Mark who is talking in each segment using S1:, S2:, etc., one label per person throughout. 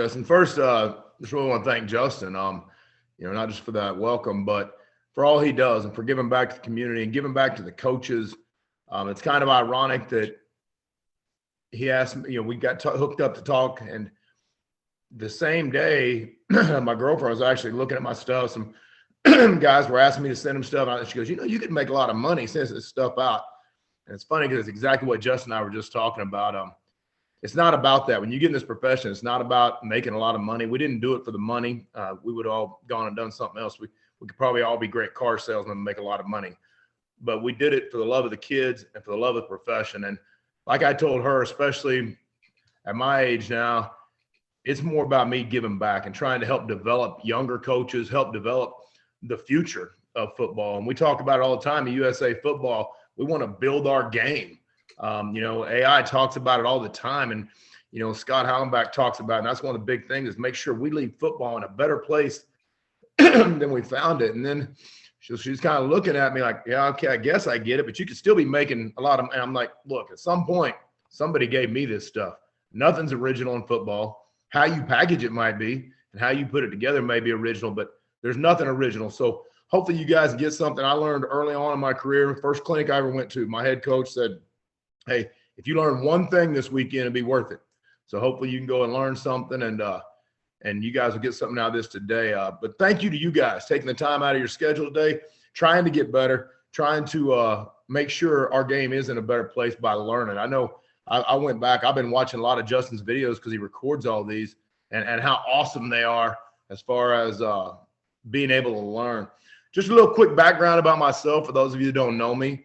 S1: Yes, and first, just really want to thank Justin. Not just for that welcome, but for all he does and for giving back to the community and giving back to the coaches. It's kind of ironic that he asked me. We got hooked up to talk, and the same day, my girlfriend was actually looking at my stuff. Some guys were asking me to send them stuff, and she goes, you could make a lot of money sending this stuff out. And it's funny because it's exactly what Justin and I were just talking about. It's not about that. When you get in this profession, it's not about making a lot of money. We didn't do it for the money. We would all gone and done something else. We could probably all be great car salesmen and make a lot of money. But we did it for the love of the kids and for the love of the profession. And like I told her, especially at my age now, it's more about me giving back and trying to help develop younger coaches, help develop the future of football. And we talk about it all the time in USA football. We want to build our game. AI talks about it all the time. And, Scott Hallenbach talks about it. And that's one of the big things is make sure we leave football in a better place than we found it. And then she's kind of looking at me like, yeah, okay, I guess I get it, but you could still be making a lot of, and I'm like, look, at some point, somebody gave me this stuff. Nothing's original in football. How you package it might be, and how you put it together may be original, but there's nothing original. So hopefully you guys get something. I learned early on in my career, first clinic I ever went to, my head coach said, hey, if you learn one thing this weekend, it'll be worth it. So hopefully you can go and learn something, and you guys will get something out of this today. But thank you to you guys taking the time out of your schedule today, trying to get better, trying to make sure our game is in a better place by learning. I know I went back. I've been watching a lot of Justin's videos because he records all these and how awesome they are as far as being able to learn. Just a little quick background about myself for those of you who don't know me.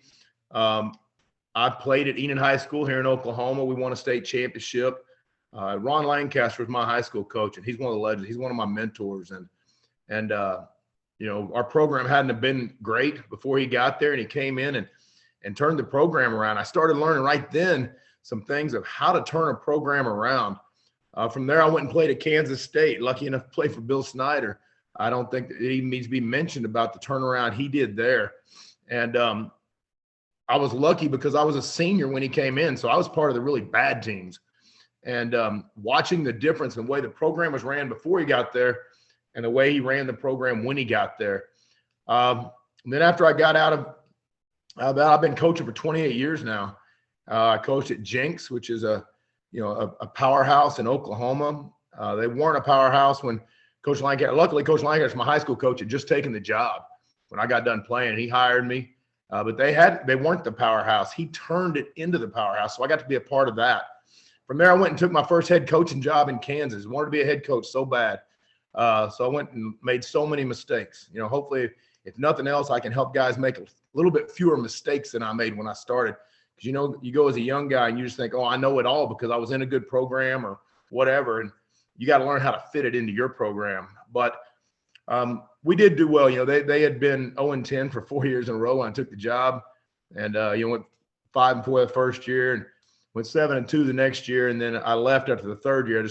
S1: I played at Enon High School here in Oklahoma. We won a state championship. Ron Lancaster was my high school coach, and he's one of the legends. He's one of my mentors. And our program hadn't have been great before he got there, and he came in and turned the program around. I started learning right then some things of how to turn a program around. From there, I went and played at Kansas State, lucky enough to play for Bill Snyder. I don't think it even needs to be mentioned about the turnaround he did there. And I was lucky because I was a senior when he came in, so I was part of the really bad teams. And watching the difference in the way the program was ran before he got there and the way he ran the program when he got there. And then after I got out of I've been coaching for 28 years now. I coached at Jenks, which is a powerhouse in Oklahoma. They weren't a powerhouse when Coach Lancaster, luckily Coach Lancaster, my high school coach, had just taken the job when I got done playing. He hired me, but they weren't the powerhouse. He turned it into the powerhouse, so I got to be a part of that. From there, I went and took my first head coaching job in Kansas. Wanted to be a head coach so bad. So I went and made so many mistakes. Hopefully, if nothing else, I can help guys make a little bit fewer mistakes than I made when I started. Because, you go as a young guy and you just think, oh, I know it all because I was in a good program or whatever. And you got to learn how to fit it into your program. But we did do well. They had been 0-10 for 4 years in a row when I took the job. And, went 5-4 the first year and went 7-2 the next year. And then I left after the third year.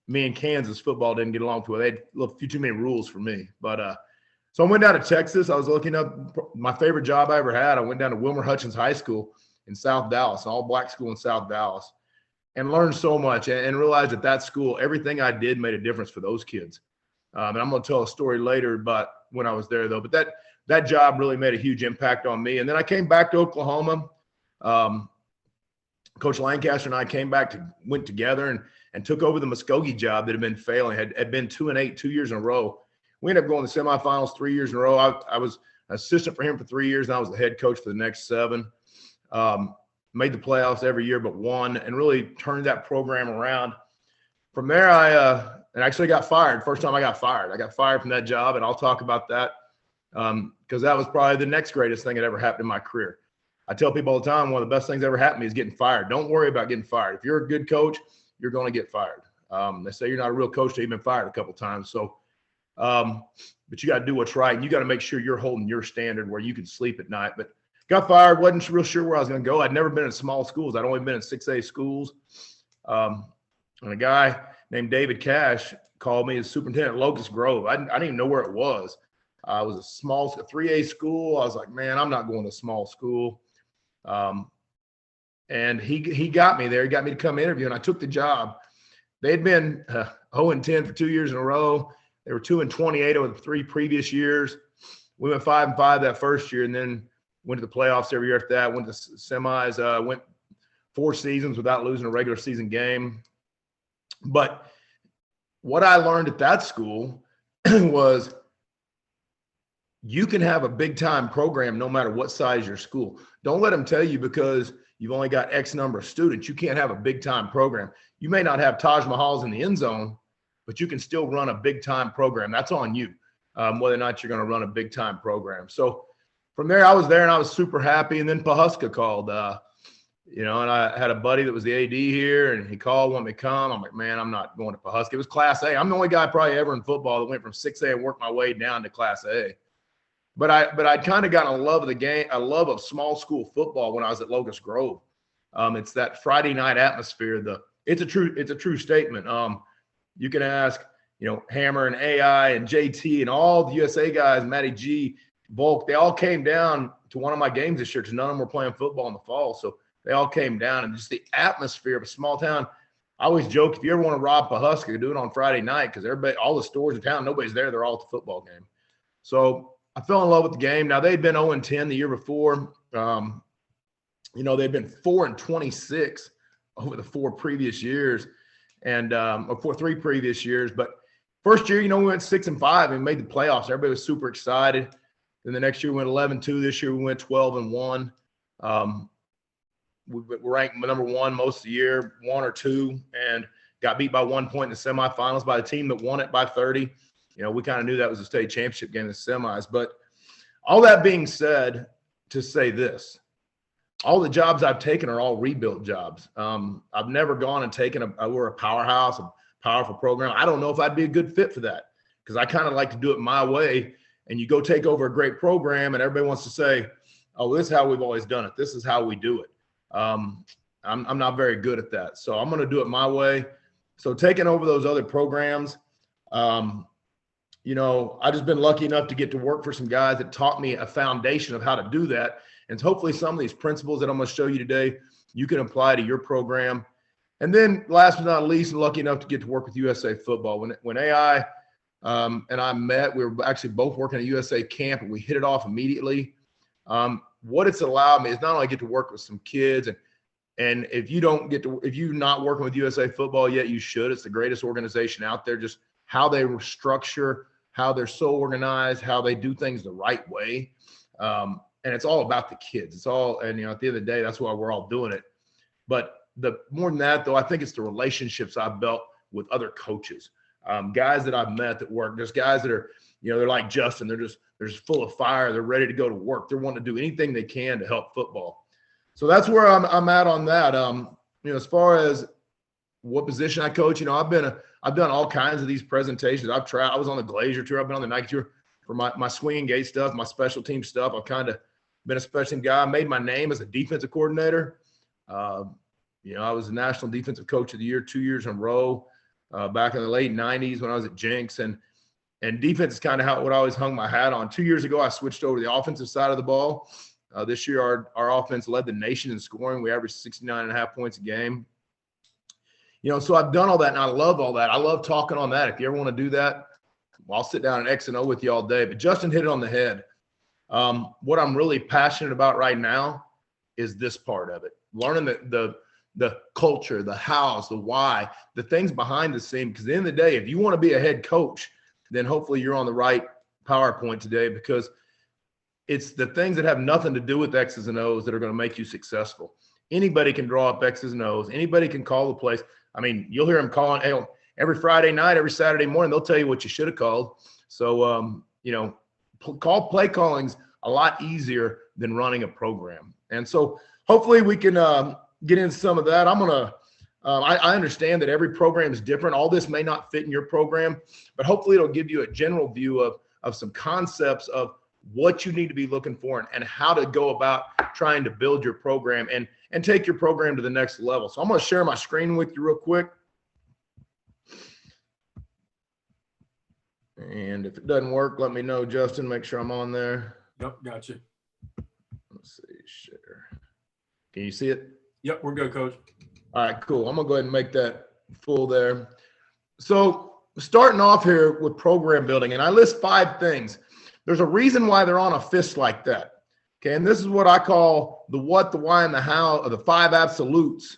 S1: Me and Kansas football didn't get along too well. They had a few too many rules for me. But so I went down to Texas. I was looking up my favorite job I ever had. I went down to Wilmer Hutchins High School in South Dallas, an all-black school in South Dallas, and learned so much and realized at that school, everything I did made a difference for those kids. And I'm going to tell a story later about when I was there, though. But that job really made a huge impact on me. And then I came back to Oklahoma. Coach Lancaster and I went together and took over the Muskogee job that had been failing, had been 2-8 2 years in a row. We ended up going to the semifinals 3 years in a row. I was an assistant for him for 3 years, and I was the head coach for the next 7. Made the playoffs every year but one, and really turned that program around. From there, I actually got fired. First time I got fired. I got fired from that job, and I'll talk about that because that was probably the next greatest thing that ever happened in my career. I tell people all the time, one of the best things that ever happened to me is getting fired. Don't worry about getting fired. If you're a good coach, you're going to get fired. They say you're not a real coach till you've been fired a couple times. So, but you got to do what's right, and you got to make sure you're holding your standard where you can sleep at night. But got fired, wasn't real sure where I was going to go. I'd never been in small schools. I'd only been in 6A schools. And a guy named David Cash called me as superintendent at Locust Grove. I didn't even know where it was. It was a 3A school. I was like, man, I'm not going to a small school. And he got me there. He got me to come interview, and I took the job. they'd been 0-10 for 2 years in a row. They were 2-28 over the 3 previous years. We went 5-5 that first year, and then went to the playoffs every year after that. Went to semis. Went 4 seasons without losing a regular season game. But what I learned at that school was you can have a big-time program no matter what size your school. Don't let them tell you because you've only got X number of students, you can't have a big-time program. You may not have Taj Mahals in the end zone, but you can still run a big-time program. That's on you, whether or not you're going to run a big-time program. So from there, I was there, and I was super happy. And then Pawhuska called, and I had a buddy that was the AD here, and he called, wanted me to come. I'm like, man, I'm not going to Pawhuska. It was Class A. I'm the only guy probably ever in football that went from 6A and worked my way down to Class A. But I'd kind of gotten a love of the game, a love of small school football when I was at Locust Grove. It's that Friday night atmosphere. It's a true statement. You can ask, Hammer and AI and JT and all the USA guys, Matty G, Volk, they all came down to one of my games this year because none of them were playing football in the fall. So they all came down, and just the atmosphere of a small town. I always joke, if you ever want to rob Pawhuska, do it on Friday night because everybody, all the stores in town, nobody's there. They're all at the football game. So I fell in love with the game. Now, they'd been 0-10 the year before. They'd been 4-26 over the 4 previous years, and or 3 previous years. But first year, we went 6-5 and made the playoffs. Everybody was super excited. Then the next year we went 11-2. This year we went 12-1. We were ranked number 1 most of the year, 1 or 2, and got beat by 1 point in the semifinals by a team that won it by 30. We kind of knew that was a state championship game in the semis. But all that being said, to say this, all the jobs I've taken are all rebuilt jobs. I've never gone and taken we're a powerhouse, a powerful program. I don't know if I'd be a good fit for that because I kind of like to do it my way. And you go take over a great program and everybody wants to say, oh, this is how we've always done it. This is how we do it. I'm not very good at that. So I'm going to do it my way. So taking over those other programs, I've just been lucky enough to get to work for some guys that taught me a foundation of how to do that. And hopefully some of these principles that I'm going to show you today, you can apply to your program. And then last but not least, I'm lucky enough to get to work with USA Football. When AI and I met, we were actually both working at USA Camp, and we hit it off immediately. What it's allowed me is not only get to work with some kids, and if you're not working with USA Football yet, you should. It's the greatest organization out there. Just how they structure, how they're so organized, how they do things the right way. And it's all about the kids. It's all, and at the end of the day, that's why we're all doing it. But more than that, though, I think it's the relationships I've built with other coaches, guys that I've met that work. There's guys that are, they're like Justin. They're just full of fire. They're ready to go to work. They're wanting to do anything they can to help football. So that's where I'm at on that. As far as what position I coach, I've done all kinds of these presentations. I was on the Glacier tour. I've been on the Nike tour for my swinging gate stuff, my special team stuff. I've kind of been a special team guy. I made my name as a defensive coordinator. I was the National Defensive Coach of the Year 2 years in a row back in the late 90s when I was at Jenks. And defense is kind of what I always hung my hat on. 2 years ago, I switched over to the offensive side of the ball. This year, our offense led the nation in scoring. We averaged 69.5 points a game. So I've done all that, and I love all that. I love talking on that. If you ever want to do that, I'll sit down and X and O with you all day. But Justin hit it on the head. What I'm really passionate about right now is this part of it. Learning the culture, the hows, the why, the things behind the scene. Because at the end of the day, if you want to be a head coach, then hopefully you're on the right PowerPoint today, because it's the things that have nothing to do with X's and O's that are going to make you successful. Anybody can draw up X's and O's. Anybody can call the plays. I mean, you'll hear them calling every Friday night, every Saturday morning. They'll tell you what you should have called. So, play calling's a lot easier than running a program. And so hopefully we can get into some of that. I understand that every program is different. All this may not fit in your program, but hopefully it'll give you a general view of some concepts of what you need to be looking for and how to go about trying to build your program and take your program to the next level. So I'm going to share my screen with you real quick. And if it doesn't work, let me know, Justin. Make sure I'm on there.
S2: Yep, gotcha.
S1: Let's see, share. Can you see it?
S2: Yep, we're good, Coach.
S1: All right, cool. I'm going to go ahead and make that full there. So starting off here with program building, and I list 5 things. There's a reason why they're on a fist like that. Okay, and this is what I call the what, the why, and the how of the 5 absolutes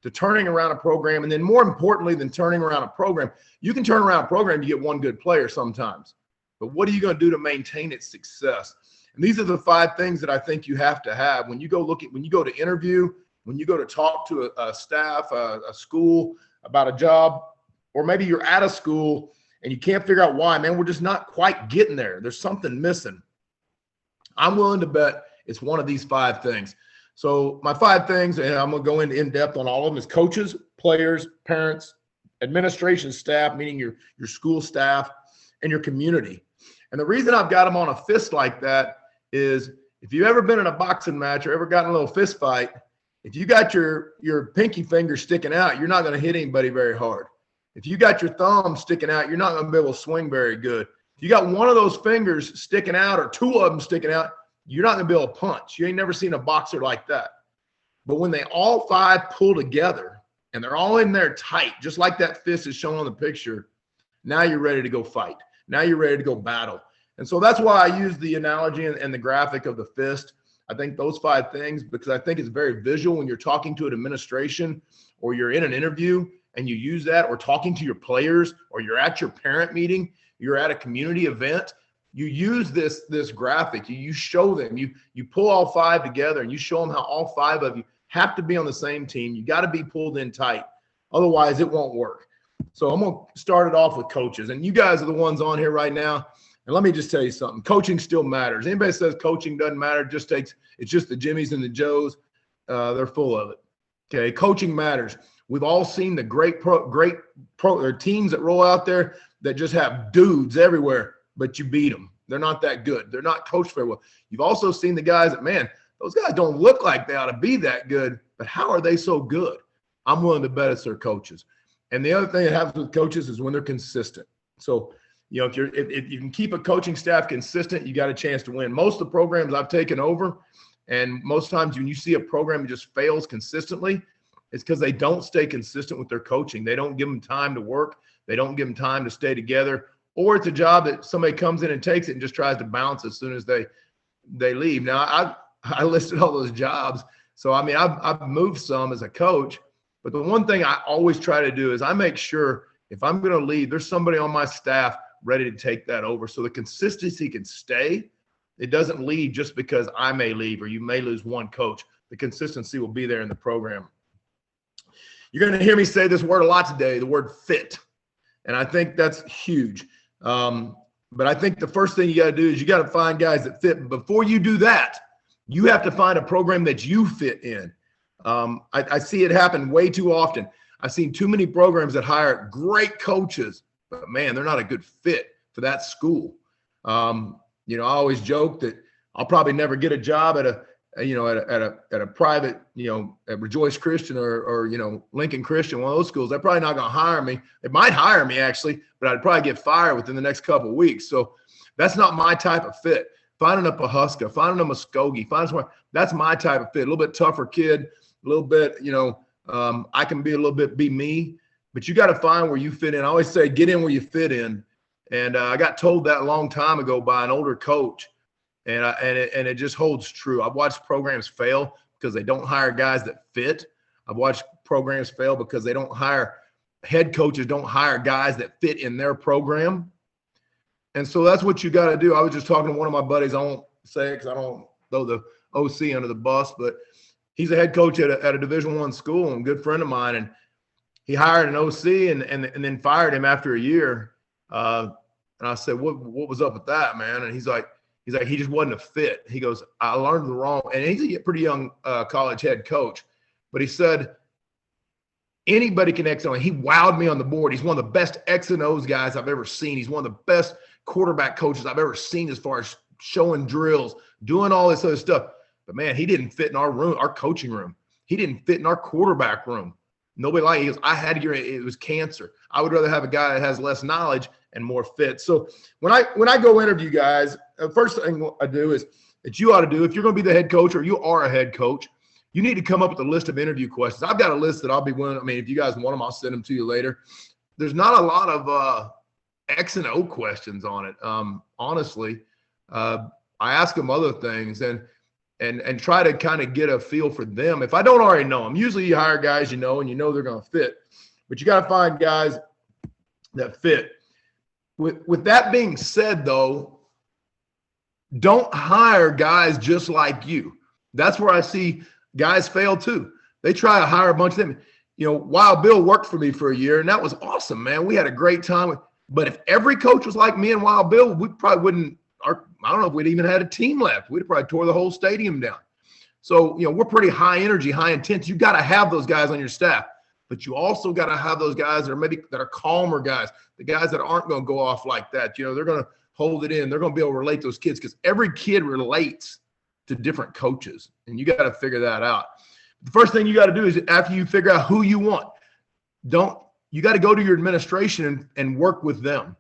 S1: to turning around a program. And then more importantly than turning around a program, you can turn around a program, you get one good player sometimes. But what are you going to do to maintain its success? And these are the 5 things that I think you have to have when you go when you go to interview, when you go to talk to a staff, a school about a job, or maybe you're at a school and you can't figure out why. Man, we're just not quite getting there. There's something missing. I'm willing to bet it's one of these 5 things. So my 5 things, and I'm going to go into in depth on all of them, is coaches, players, parents, administration staff, meaning your school staff, and your community. And the reason I've got them on a fist like that is if you've ever been in a boxing match or ever gotten a little fist fight, if you got your pinky finger sticking out, you're not going to hit anybody very hard. If you got your thumb sticking out, you're not going to be able to swing very good. If you got one of those fingers sticking out or 2 of them sticking out, you're not going to be able to punch. You ain't never seen a boxer like that. But when they all 5 pull together and they're all in there tight, just like that fist is shown on the picture, now you're ready to go fight. Now you're ready to go battle. And so that's why I use the analogy and the graphic of the fist. I think those 5 things, because I think it's very visual when you're talking to an administration or you're in an interview and you use that, or talking to your players, or you're at your parent meeting, you're at a community event, you use this graphic, you show them, you pull all 5 together and you show them how all 5 of you have to be on the same team. You got to be pulled in tight. Otherwise it won't work. So I'm going to start it off with coaches, and you guys are the ones on here right now. And let me just tell you something. Coaching still matters. Anybody says coaching doesn't matter, it's just the Jimmies and the Joes. They're full of it. Okay. Coaching matters. We've all seen the great teams that roll out there that just have dudes everywhere, but you beat them. They're not that good. They're not coached very well. You've also seen the guys that, man, those guys don't look like they ought to be that good, but how are they so good? I'm willing to bet it's their coaches. And the other thing that happens with coaches is when they're consistent. So, you know, if you can keep a coaching staff consistent, you got a chance to win. Most of the programs I've taken over, and most times when you see a program that just fails consistently, it's because they don't stay consistent with their coaching. They don't give them time to work. They don't give them time to stay together. Or it's a job that somebody comes in and takes it and just tries to bounce as soon as they leave. Now, I listed all those jobs. So, I mean, I've moved some as a coach. But the one thing I always try to do is I make sure if I'm going to leave, there's somebody on my staff ready to take that over. So the consistency can stay. It doesn't leave just because I may leave or you may lose one coach. The consistency will be there in the program. You're going to hear me say this word a lot today, the word fit. And I think that's huge. But I think the first thing you got to do is you got to find guys that fit. Before you do that, you have to find a program that you fit in. I see it happen way too often. I've seen too many programs that hire great coaches, but man, they're not a good fit for that school. You know, I always joke that I'll probably never get a job at a private, at Rejoice Christian or Lincoln Christian, one of those schools. They're probably not going to hire me. They might hire me actually, but I'd probably get fired within the next couple of weeks. So that's not my type of fit. Finding a Pawhuska, finding a Muskogee, finding somewhere, that's my type of fit. A little bit tougher kid, a little bit, I can be a little bit, be me, but you got to find where you fit in. I always say, get in where you fit in. And I got told that a long time ago by an older coach. And it just holds true. I've watched programs fail because they don't hire guys that fit. I've watched programs fail because head coaches don't hire guys that fit in their program. And so that's what you got to do. I was just talking to one of my buddies. I won't say it because I don't throw the OC under the bus, but he's a head coach at a Division I school and a good friend of mine. And he hired an OC and then fired him after a year. And I said, what was up with that, man? And he's like, he just wasn't a fit. He goes, I learned the wrong, and he's a pretty young college head coach, but he said, anybody can X and O. He wowed me on the board. He's one of the best X and O's guys I've ever seen. He's one of the best quarterback coaches I've ever seen as far as showing drills, doing all this other stuff. But man, he didn't fit in our room, our coaching room. He didn't fit in our quarterback room. Nobody liked it. He goes, I had to get it was cancer. I would rather have a guy that has less knowledge and more fit. So when I go interview guys, the first thing I do is that you ought to do, if you're going to be the head coach or you are a head coach, you need to come up with a list of interview questions. I've got a list that I'll be willing. I mean, if you guys want them, I'll send them to you later. There's not a lot of X and O questions on it. Honestly, I ask them other things and try to kind of get a feel for them. If I don't already know them, usually you hire guys and you know they're going to fit, but you got to find guys that fit. With that being said, though, don't hire guys just like you. That's where I see guys fail too. They try to hire a bunch of them. Wild Bill worked for me for a year, and that was awesome, man. We had a great time. But if every coach was like me and Wild Bill, we probably wouldn't. I don't know if we'd even had a team left. We'd probably tore the whole stadium down. So, we're pretty high energy, high intense. You got to have those guys on your staff, but you also got to have those guys that are calmer guys, the guys that aren't going to go off like that. They're going to hold it in. They're going to be able to relate to those kids because every kid relates to different coaches, and you got to figure that out. The first thing you got to do is after you figure out who you want, you got to go to your administration and work with them.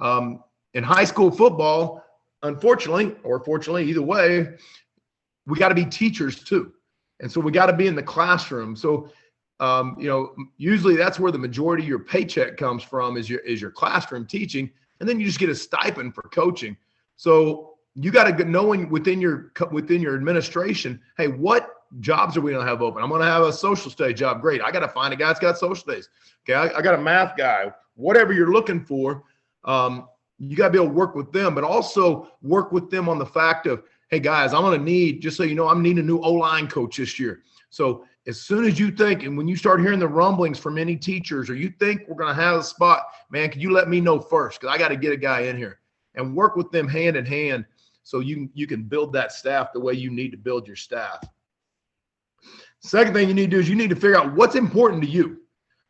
S1: In high school football, unfortunately, or fortunately, either way, we got to be teachers too. And so we got to be in the classroom. So, usually that's where the majority of your paycheck comes from is your classroom teaching. And then you just get a stipend for coaching. So you got to know within your administration, hey, what jobs are we going to have open? I'm going to have a social studies job. Great. I got to find a guy that's got social studies. Okay. I got a math guy, whatever you're looking for. You got to be able to work with them, but also work with them on the fact of, hey guys, I'm going to need, just so you know, I'm needing a new O-line coach this year. So as soon as you think, and when you start hearing the rumblings from any teachers, or you think we're going to have a spot, man, could you let me know first? Because I got to get a guy in here and work with them hand in hand so you can build that staff the way you need to build your staff. Second thing you need to do is you need to figure out what's important to you.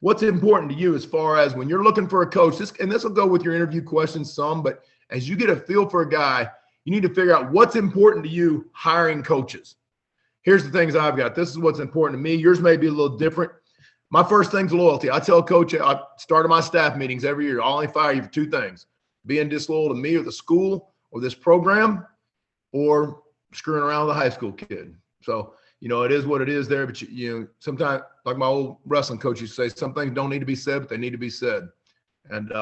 S1: What's important to you as far as when you're looking for a coach, and this will go with your interview questions some, but as you get a feel for a guy, you need to figure out what's important to you hiring coaches. Here's the things I've got. This is what's important to me. Yours may be a little different. My first thing's loyalty. I tell coach, I started my staff meetings every year. I'll only fire you for two things: being disloyal to me or the school or this program, or screwing around with a high school kid. So, it is what it is there, but sometimes, like my old wrestling coach used to say, some things don't need to be said, but they need to be said. And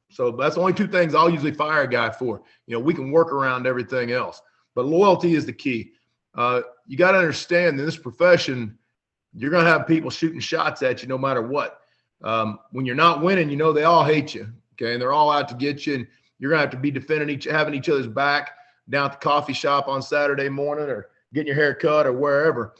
S1: so that's the only two things I'll usually fire a guy for. We can work around everything else, but loyalty is the key. You got to understand in this profession, you're going to have people shooting shots at you no matter what. When you're not winning, they all hate you. Okay. And they're all out to get you, and you're going to have to be defending having each other's back down at the coffee shop on Saturday morning, or getting your hair cut, or wherever.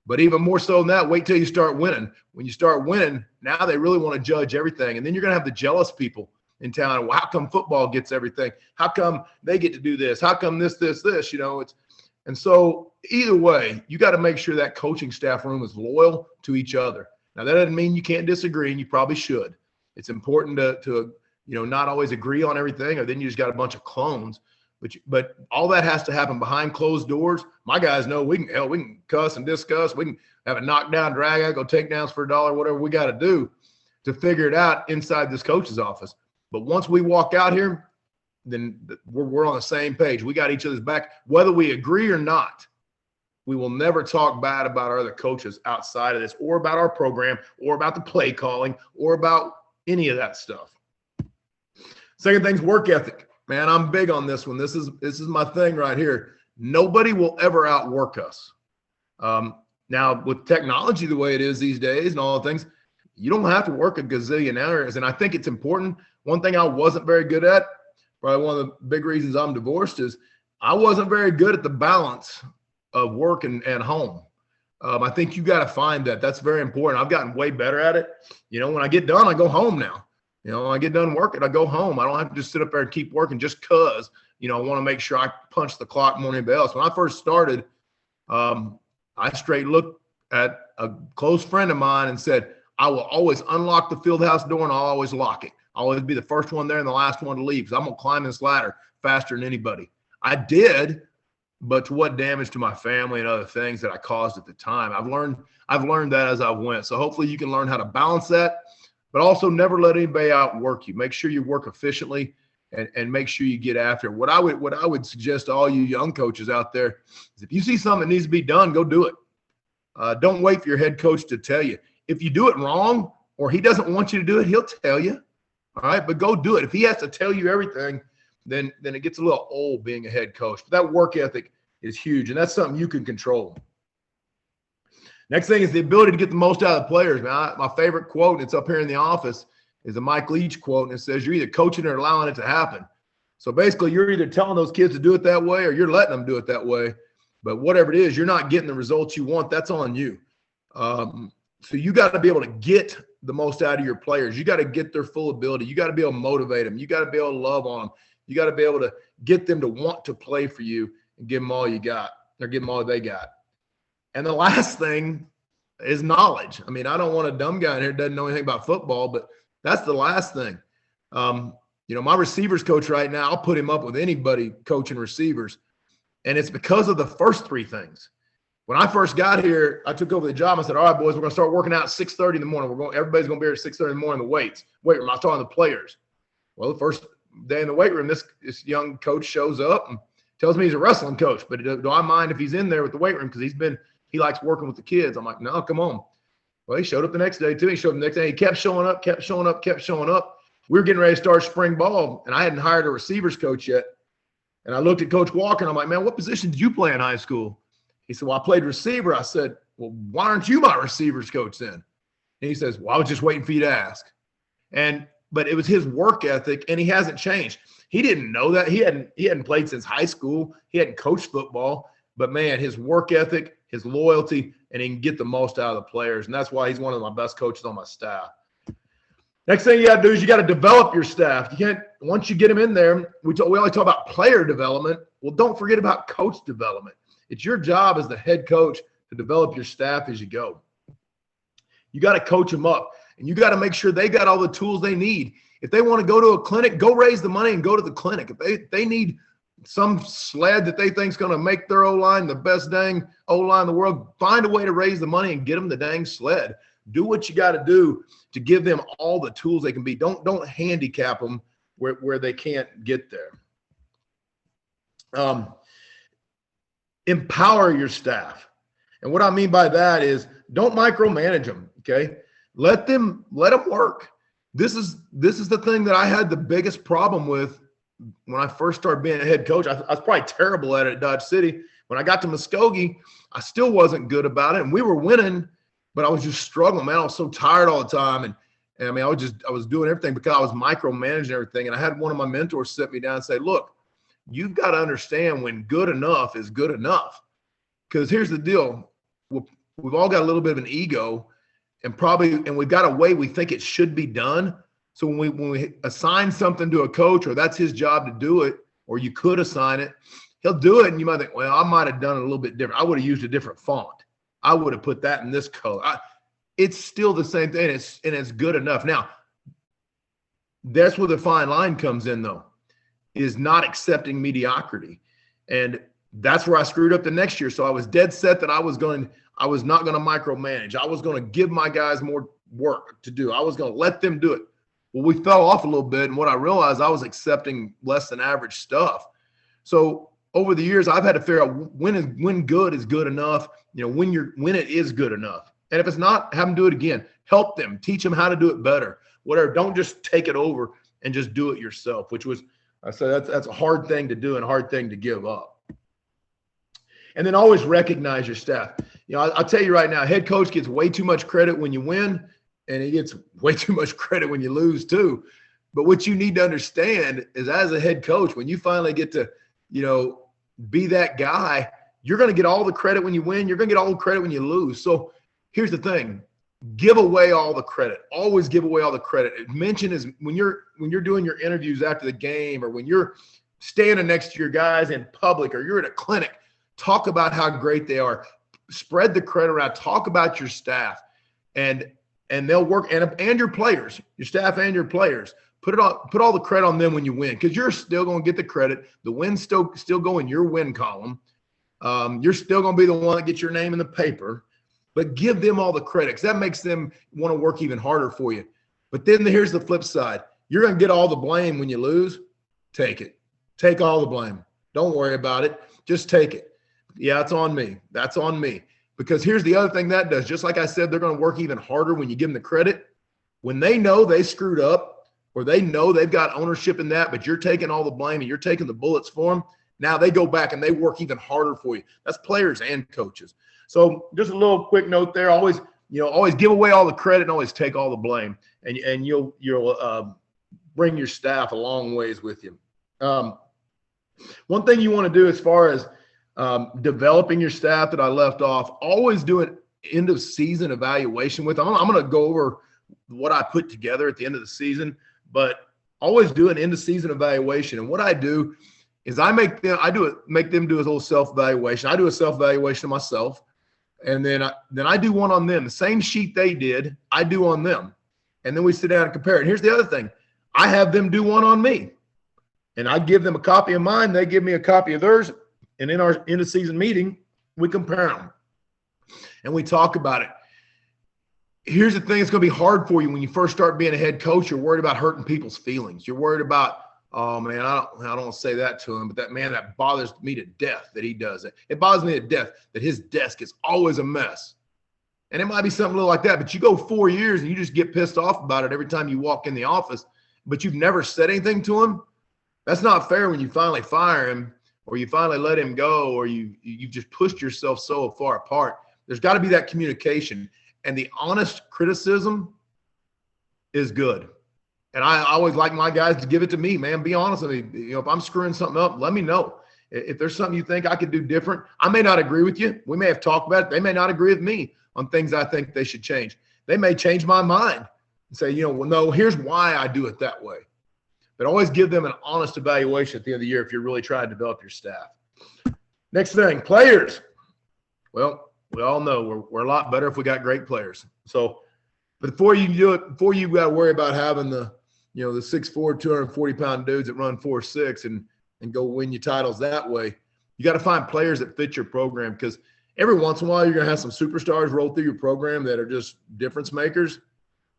S1: But even more so than that, wait till you start winning. When you start winning, now they really want to judge everything. And then you're going to have the jealous people in town. Well, how come football gets everything? How come they get to do this? How come this? And so either way, you got to make sure that coaching staff room is loyal to each other. Now, that doesn't mean you can't disagree, and you probably should. It's important to not always agree on everything, or then you just got a bunch of clones. But all that has to happen behind closed doors. My guys know we can cuss and discuss. We can have a knockdown, drag out, go takedowns for $1, whatever we got to do to figure it out inside this coach's office. But once we walk out here, then we're on the same page. We got each other's back, whether we agree or not. We will never talk bad about our other coaches outside of this, or about our program, or about the play calling, or about any of that stuff. Second thing's work ethic. Man, I'm big on this one. This is my thing right here. Nobody will ever outwork us. Now, with technology the way it is these days and all the things, you don't have to work a gazillion hours. And I think it's important. One thing I wasn't very good at, probably one of the big reasons I'm divorced, is I wasn't very good at the balance of work and home. I think you got to find that. That's very important. I've gotten way better at it. When I get done, I go home now. When I get done working, I go home. I don't have to just sit up there and keep working just because, I want to make sure I punch the clock more than anybody else. When I first started, I straight looked at a close friend of mine and said, I will always unlock the field house door, and I'll always lock it. I'll always be the first one there and the last one to leave, because I'm going to climb this ladder faster than anybody. I did, but to what damage to my family and other things that I caused at the time. I've learned that as I went. So hopefully you can learn how to balance that, but also never let anybody outwork you. Make sure you work efficiently and make sure you get after it. What I would suggest to all you young coaches out there is, if you see something that needs to be done, go do it. Don't wait for your head coach to tell you. If you do it wrong or he doesn't want you to do it, he'll tell you. All right, but go do it. If he has to tell you everything, then it gets a little old being a head coach. But that work ethic is huge, and that's something you can control. Next thing is the ability to get the most out of the players, man. My favorite quote, and it's up here in the office, is a Mike Leach quote, and it says, you're either coaching or allowing it to happen. So basically, you're either telling those kids to do it that way or you're letting them do it that way. But whatever it is, you're not getting the results you want. That's on you. So you got to be able to get the most out of your players. You got to get their full ability. You got to be able to motivate them. You got to be able to love on them. You got to be able to get them to want to play for you and give them all you got, or give them all they got. And the last thing is knowledge. I mean, I don't want a dumb guy in here that doesn't know anything about football, but that's the last thing. My receivers coach right now, I'll put him up with anybody coaching receivers. And it's because of the first three things. When I first got here, I took over the job. I said, all right, boys, we're going to start working out at 6:30 in the morning. Everybody's going to be here at 6:30 in the morning, the weight room. I was talking to the players. Well, the first day in the weight room, this young coach shows up and tells me he's a wrestling coach. But do I mind if he's in there with the weight room? Because he likes working with the kids. I'm like, no, come on. Well, he showed up the next day too. He showed up the next day. He kept showing up. We were getting ready to start spring ball, and I hadn't hired a receivers coach yet. And I looked at Coach Walker, and I'm like, man, what position did you play in high school? He said, well, I played receiver. I said, well, why aren't you my receivers coach then? And he says, well, I was just waiting for you to ask. But it was his work ethic, and he hasn't changed. He didn't know that. He hadn't played since high school. He hadn't coached football. But, man, his work ethic, his loyalty, and he can get the most out of the players. And that's why he's one of my best coaches on my staff. Next thing you got to do is you got to develop your staff. You can't, once you get them in there, we always talk about player development. Well, don't forget about coach development. It's your job as the head coach to develop your staff as you go. You got to coach them up, and you got to make sure they got all the tools they need. If they want to go to a clinic, go raise the money and go to the clinic. If they need some sled that they think is going to make their O-line the best dang O-line in the world, find a way to raise the money and get them the dang sled. Do what you got to do to give them all the tools they can be. Don't handicap them where they can't get there. Empower your staff. And what I mean by that is don't micromanage them, okay? Let them work. This is the thing that I had the biggest problem with when I first started being a head coach. I was probably terrible at it at Dodge City. When I got to Muskogee, I still wasn't good about it. And we were winning, but I was just struggling, man. I was so tired all the time. And I mean, I was doing everything because I was micromanaging everything. And I had one of my mentors sit me down and say, look, you've got to understand when good enough is good enough. Because here's the deal. We've all got a little bit of an ego, and we've got a way we think it should be done. So when we assign something to a coach, or that's his job to do it, or you could assign it, he'll do it. And you might think, well, I might have done it a little bit different. I would have used a different font. I would have put that in this color. It's still the same thing, and it's good enough. Now, that's where the fine line comes in, though, is not accepting mediocrity. And that's where I screwed up the next year. So I was dead set that I was not going to micromanage. I was going to give my guys more work to do. I was going to let them do it. Well, we fell off a little bit, and what I realized, I was accepting less than average stuff. So over the years, I've had to figure out when good is good enough, when it is good enough. And if it's not, have them do it again. Help them, teach them how to do it better. Whatever. Don't just take it over and just do it yourself, which was, I said, that's a hard thing to do and a hard thing to give up. And then always recognize your staff. I'll tell you right now, head coach gets way too much credit when you win, and he gets way too much credit when you lose too. But what you need to understand is, as a head coach, when you finally get to, be that guy, you're going to get all the credit when you win. You're going to get all the credit when you lose. So here's the thing. Give away all the credit. Always give away all the credit. Mention is when you're doing your interviews after the game, or when you're standing next to your guys in public, or you're at a clinic, talk about how great they are. Spread the credit around. Talk about your staff, and they'll work, and your players, your staff and your players. Put all the credit on them when you win, because you're still going to get the credit. The win's still go in your win column. You're still going to be the one that gets your name in the paper, but give them all the credit, because that makes them want to work even harder for you. But then here's the flip side. You're going to get all the blame when you lose. Take it. Take all the blame. Don't worry about it. Just take it. Yeah, it's on me. That's on me. Because here's the other thing that does. Just like I said, they're going to work even harder when you give them the credit. When they know they screwed up or they know they've got ownership in that, but you're taking all the blame and you're taking the bullets for them, now they go back and they work even harder for you. That's players and coaches. So just a little quick note there. Always give away all the credit and always take all the blame. And you'll bring your staff a long ways with you. One thing you want to do as far as developing your staff that I left off, always do an end of season evaluation with them. I'm going to go over what I put together at the end of the season, but always do an end of season evaluation. And what I do is make them do a little self-evaluation. I do a self-evaluation of myself, and then I do one on them. The same sheet they did, I do on them. And then we sit down and compare it. And here's the other thing. I have them do one on me. And I give them a copy of mine. They give me a copy of theirs. And in our end of season meeting, we compare them. And we talk about it. Here's the thing. It's going to be hard for you when you first start being a head coach. You're worried about hurting people's feelings. You're worried about, oh, man, I don't want to say that to him, but that bothers me to death that he does it. It bothers me to death that his desk is always a mess. And it might be something little like that, but you go 4 years and you just get pissed off about it every time you walk in the office, but you've never said anything to him. That's not fair when you finally fire him or you finally let him go or you've just pushed yourself so far apart. There's got to be that communication. And the honest criticism is good. And I always like my guys to give it to me, man. Be honest with me. If I'm screwing something up, let me know. If there's something you think I could do different, I may not agree with you. We may have talked about it. They may not agree with me on things I think they should change. They may change my mind and say, well, no, here's why I do it that way. But always give them an honest evaluation at the end of the year if you're really trying to develop your staff. Next thing, players. Well, we all know we're a lot better if we got great players. So before you do it, before you got to worry about having the 6'4", 240-pound dudes that run 4.6 and go win you titles that way, you got to find players that fit your program, because every once in a while you're going to have some superstars roll through your program that are just difference makers.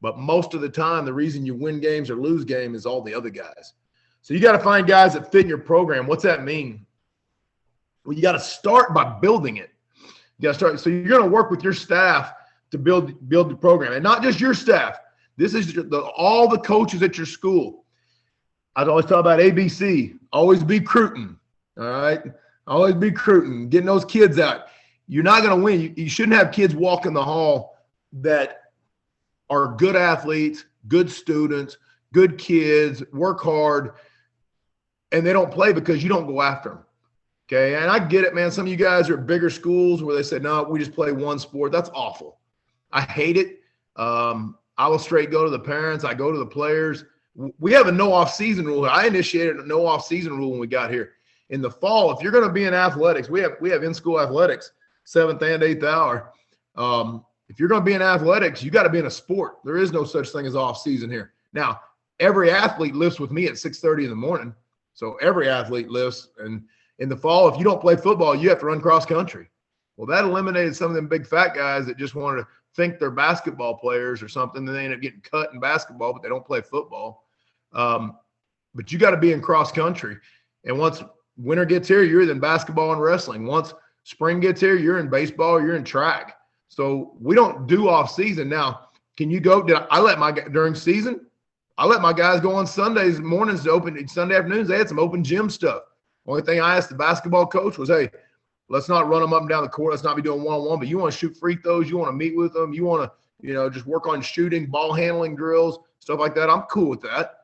S1: But most of the time, the reason you win games or lose games is all the other guys. So you got to find guys that fit in your program. What's that mean? Well, you got to start by building it. You got to start. So you're going to work with your staff to build the program, and not just your staff. This is all the coaches at your school. I always talk about ABC. Always be recruiting. All right, always be recruiting, getting those kids out. You're not going to win. You shouldn't have kids walk in the hall that are good athletes, good students, good kids, work hard, and they don't play because you don't go after them. Okay, and I get it, man. Some of you guys are at bigger schools where they say, no, we just play one sport. That's awful. I hate it. I will straight go to the parents. I go to the players. We have a no off-season rule. I initiated a no off-season rule when we got here. In the fall, if you're going to be in athletics, we have in-school athletics, 7th and 8th hour. If you're going to be in athletics, you got to be in a sport. There is no such thing as off-season here. Now, every athlete lifts with me at 6:30 in the morning. So every athlete lifts. And in the fall, if you don't play football, you have to run cross country. Well, that eliminated some of them big fat guys that just wanted to think they're basketball players or something. Then they end up getting cut in basketball, but they don't play football. But you got to be in cross country. And once winter gets here, you're in basketball and wrestling. Once spring gets here, you're in baseball, you're in track. So we don't do off season. Now, can you go? During season, I let my guys go on Sundays mornings to open Sunday afternoons. They had some open gym stuff. Only thing I asked the basketball coach was, hey, let's not run them up and down the court. Let's not be doing one-on-one, but you want to shoot free throws. You want to meet with them. You want to, just work on shooting, ball handling drills, stuff like that. I'm cool with that.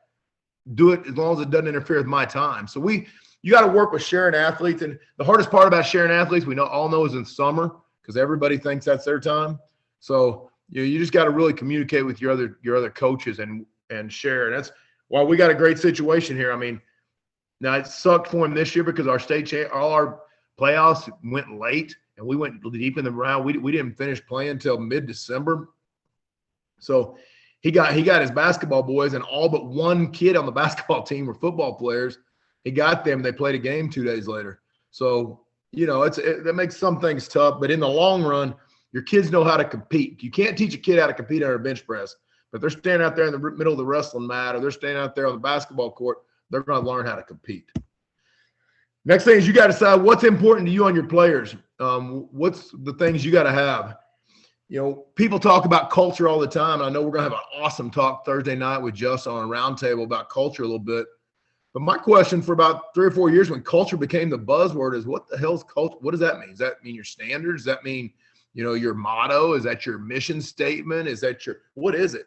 S1: Do it as long as it doesn't interfere with my time. So you got to work with sharing athletes. And the hardest part about sharing athletes, we all know, is in summer, because everybody thinks that's their time. So you just got to really communicate with your other coaches and share. And that's why we got a great situation here. I mean, now it sucked for him this year because all our playoffs went late and we went deep in the round. We didn't finish playing until mid-December. So he got his basketball boys, and all but one kid on the basketball team were football players. He got them. They played a game 2 days later. So, that makes some things tough. But in the long run, your kids know how to compete. You can't teach a kid how to compete under a bench press. But they're standing out there in the middle of the wrestling mat, or they're standing out there on the basketball court, they're going to learn how to compete. Next thing is you got to decide what's important to you and your players. What's the things you got to have? You know, people talk about culture all the time. I know we're going to have an awesome talk Thursday night with Justin on a roundtable about culture a little bit. But my question for about 3 or 4 years when culture became the buzzword is, what the hell's culture? What does that mean? Does that mean your standards? Does that mean, you know, your motto? Is that your mission statement? Is that what is it?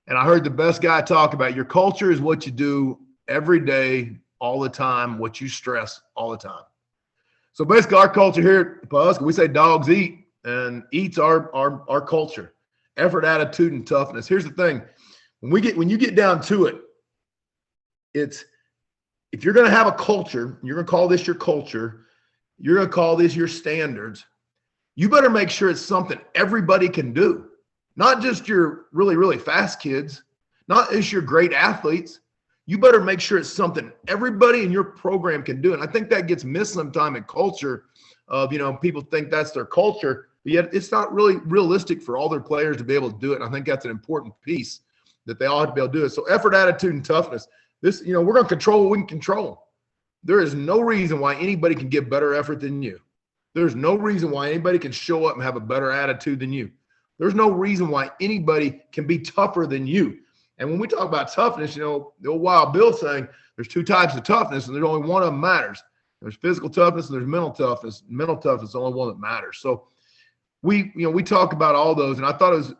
S1: And I heard the best guy talk about your culture is what you do every day, all the time, what you stress all the time. So basically our culture here at Pawhuska, we say dogs eat, and eat's our culture. Effort, attitude, and toughness. Here's the thing. When you get down to it, it's, if you're going to have a culture, you're going to call this your culture, you're going to call this your standards, you better make sure it's something everybody can do. Not just your really, really fast kids, not just your great athletes. You better make sure it's something everybody in your program can do. And I think that gets missed sometime in culture of, you know, people think that's their culture, but yet it's not really realistic for all their players to be able to do it. And I think that's an important piece that they all have to be able to do it. So effort, attitude, and toughness. This, you know, we're going to control what we can control. There is no reason why anybody can give better effort than you. There's no reason why anybody can show up and have a better attitude than you. There's no reason why anybody can be tougher than you. And when we talk about toughness, you know, the old Wild Bill saying there's 2 types of toughness and there's only one of them matters. There's physical toughness and there's mental toughness. Mental toughness is the only one that matters. So we talk about all those. And I thought it was,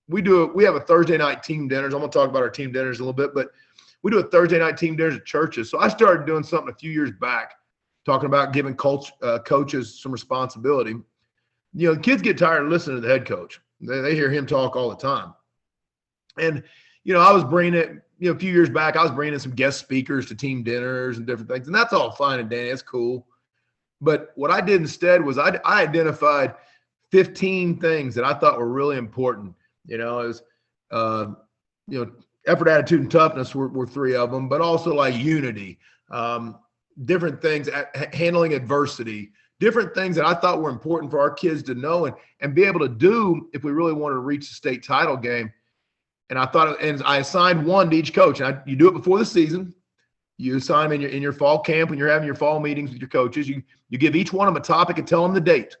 S1: we have a Thursday night team dinners. I'm going to talk about our team dinners a little bit, but we do a Thursday night team dinners at churches. So I started doing something a few years back, talking about giving coaches some responsibility. You know, kids get tired of listening to the head coach. They hear him talk all the time. And, you know, I was bringing it, you know, a few years back, I was bringing in some guest speakers to team dinners and different things. And that's all fine and dandy. It's cool. But what I did instead was I identified 15 things that I thought were really important. You know, it was, you know, effort, attitude, and toughness were 3 of them, but also like unity, different things, handling adversity, different things that I thought were important for our kids to know and be able to do if we really wanted to reach the state title game. And I thought, and I assigned one to each coach. And you do it before the season. You assign them in your fall camp when you're having your fall meetings with your coaches. You give each one of them a topic and tell them the date.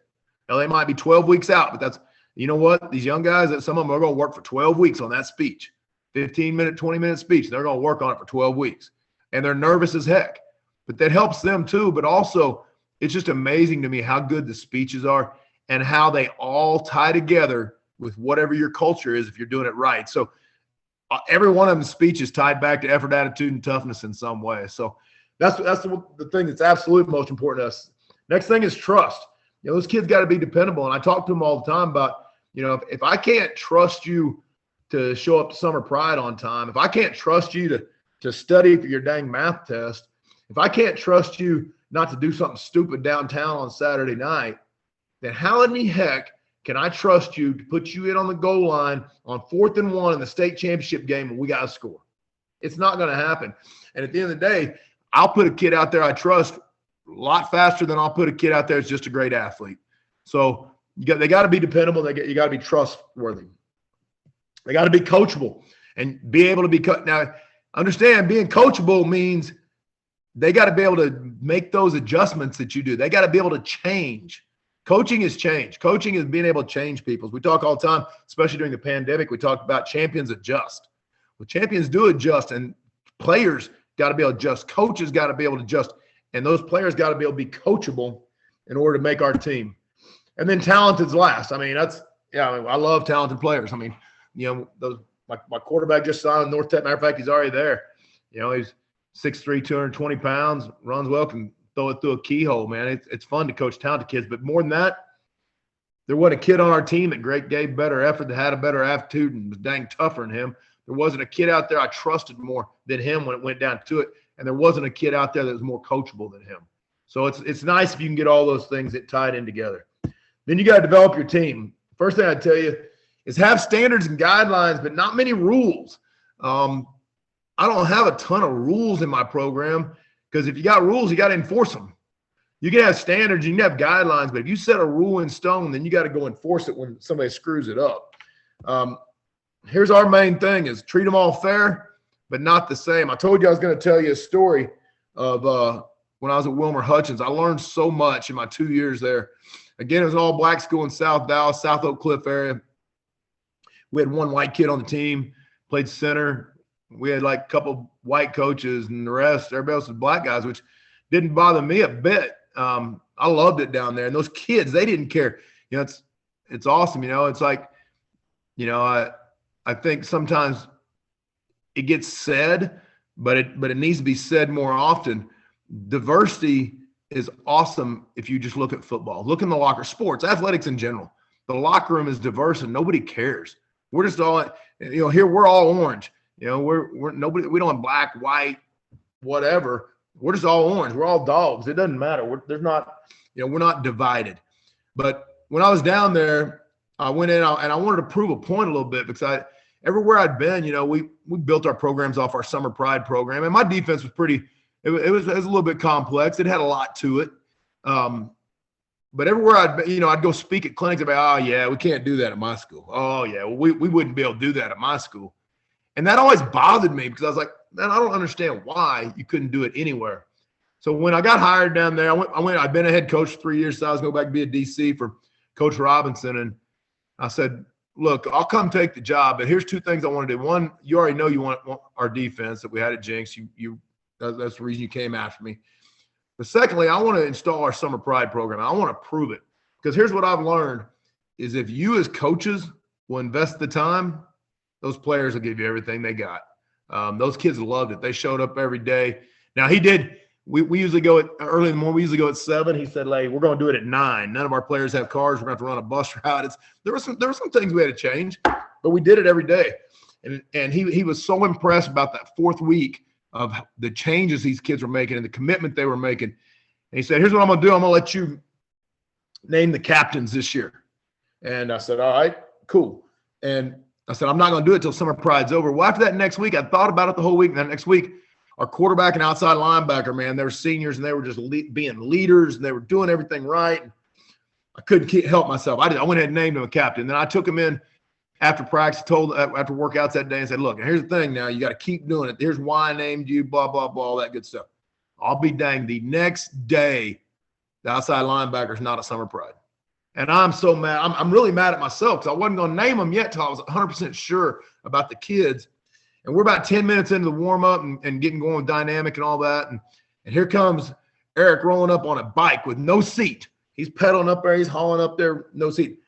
S1: Now, they might be 12 weeks out, but that's, you know what? These young guys, some of them are going to work for 12 weeks on that speech. 15-minute, 20-minute speech. They're going to work on it for 12 weeks. And they're nervous as heck. But that helps them too. But also, it's just amazing to me how good the speeches are and how they all tie together with whatever your culture is if you're doing it right. So every one of them speech is tied back to effort, attitude, and toughness in some way. So that's the thing that's absolutely most important to us. Next thing is trust. You know, those kids got to be dependable. And I talk to them all the time about, you know, if I can't trust you to show up to Summer Pride on time, if I can't trust you to study for your dang math test, if I can't trust you not to do something stupid downtown on Saturday night, then how in the heck can I trust you to put you in on the goal line on 4th and 1 in the state championship game and we got to score? It's not going to happen. And at the end of the day, I'll put a kid out there I trust a lot faster than I'll put a kid out there that's just a great athlete. So they got to be dependable. You got to be trustworthy. They got to be coachable and be able to be cut. Now, understand, being coachable means they got to be able to make those adjustments that you do. They got to be able to change. Coaching is change. Coaching is being able to change people. We talk all the time, especially during the pandemic, we talked about champions adjust. Well, champions do adjust, and players got to be able to adjust. Coaches got to be able to adjust, and those players got to be able to be coachable in order to make our team. And then talented's last. I mean, I love talented players. I mean, you know, my quarterback just signed in North Tech. Matter of fact, he's already there. You know, he's 6'3", 220 pounds, runs well, can throw it through a keyhole, man. It's fun to coach talented kids. But more than that, there wasn't a kid on our team that gave better effort, that had a better attitude and was dang tougher than him. There wasn't a kid out there I trusted more than him when it went down to it. And there wasn't a kid out there that was more coachable than him. So it's nice if you can get all those things that tied in together. Then you got to develop your team. First thing I'd tell you is have standards and guidelines, but not many rules. I don't have a ton of rules in my program because if you got rules, you got to enforce them. You can have standards, you can have guidelines, but if you set a rule in stone, then you got to go enforce it when somebody screws it up. Here's our main thing is treat them all fair, but not the same. I told you I was going to tell you a story of when I was at Wilmer Hutchins. I learned so much in my 2 years there. Again, it was an all-black school in South Dallas, South Oak Cliff area. We had one white kid on the team, played center. We had like a couple white coaches, and the rest, everybody else was black guys, which didn't bother me a bit. I loved it down there. And those kids, they didn't care. You know, it's awesome. You know, it's like, you know, I think sometimes it gets said, but it needs to be said more often. Diversity is awesome if you just look at football. Look in the locker, sports, athletics in general. The locker room is diverse and nobody cares. We're just all, you know, here we're all orange. You know, we're nobody, we don't have black, white, whatever. We're just all orange. We're all dogs. It doesn't matter. There's not, you know, we're not divided. But when I was down there, I went in and I wanted to prove a point a little bit because everywhere I'd been, you know, we built our programs off our Summer Pride program, and my defense was pretty. It was a little bit complex. It had a lot to it. But everywhere I'd been, you know, I'd go speak at clinics about, oh yeah, we can't do that at my school. Oh yeah, well, we wouldn't be able to do that at my school, and that always bothered me because I was like, man, I don't understand why you couldn't do it anywhere. So when I got hired down there, I'd been a head coach for 3 years, so I was going back to be a DC for Coach Robinson, and I said, look, I'll come take the job, but here's two things I want to do. One, you already know you want our defense that we had at Jinx. That's the reason you came after me. But secondly, I want to install our Summer Pride program. I want to prove it because here's what I've learned is if you as coaches will invest the time, those players will give you everything they got. Those kids loved it. They showed up every day. Now he did. We usually go at early in the morning. We usually go at 7. He said, "Hey, we're going to do it at 9. None of our players have cars. We're going to have to run a bus route." There were some things we had to change, but we did it every day. And he was so impressed about that fourth week of the changes these kids were making and the commitment they were making. And he said, "Here's what I'm going to do. I'm going to let you name the captains this year." And I said, "All right, cool." And I said, "I'm not going to do it till Summer Pride's over." Well, after that next week, I thought about it the whole week. And that next week, our quarterback and outside linebacker, man, they were seniors and they were just being leaders and they were doing everything right. I couldn't help myself. I went ahead and named him a captain. Then I took him in after practice, after workouts that day and said, "Look, here's the thing now. You got to keep doing it. Here's why I named you, blah, blah, blah, all that good stuff." I'll be danged. The next day, the outside linebacker is not a Summer Pride. And I'm so mad. I'm really mad at myself because I wasn't going to name them yet till I was 100% sure about the kids. And we're about 10 minutes into the warm-up and getting going with dynamic and all that. And here comes Eric rolling up on a bike with no seat. He's pedaling up there. He's hauling up there, no seat.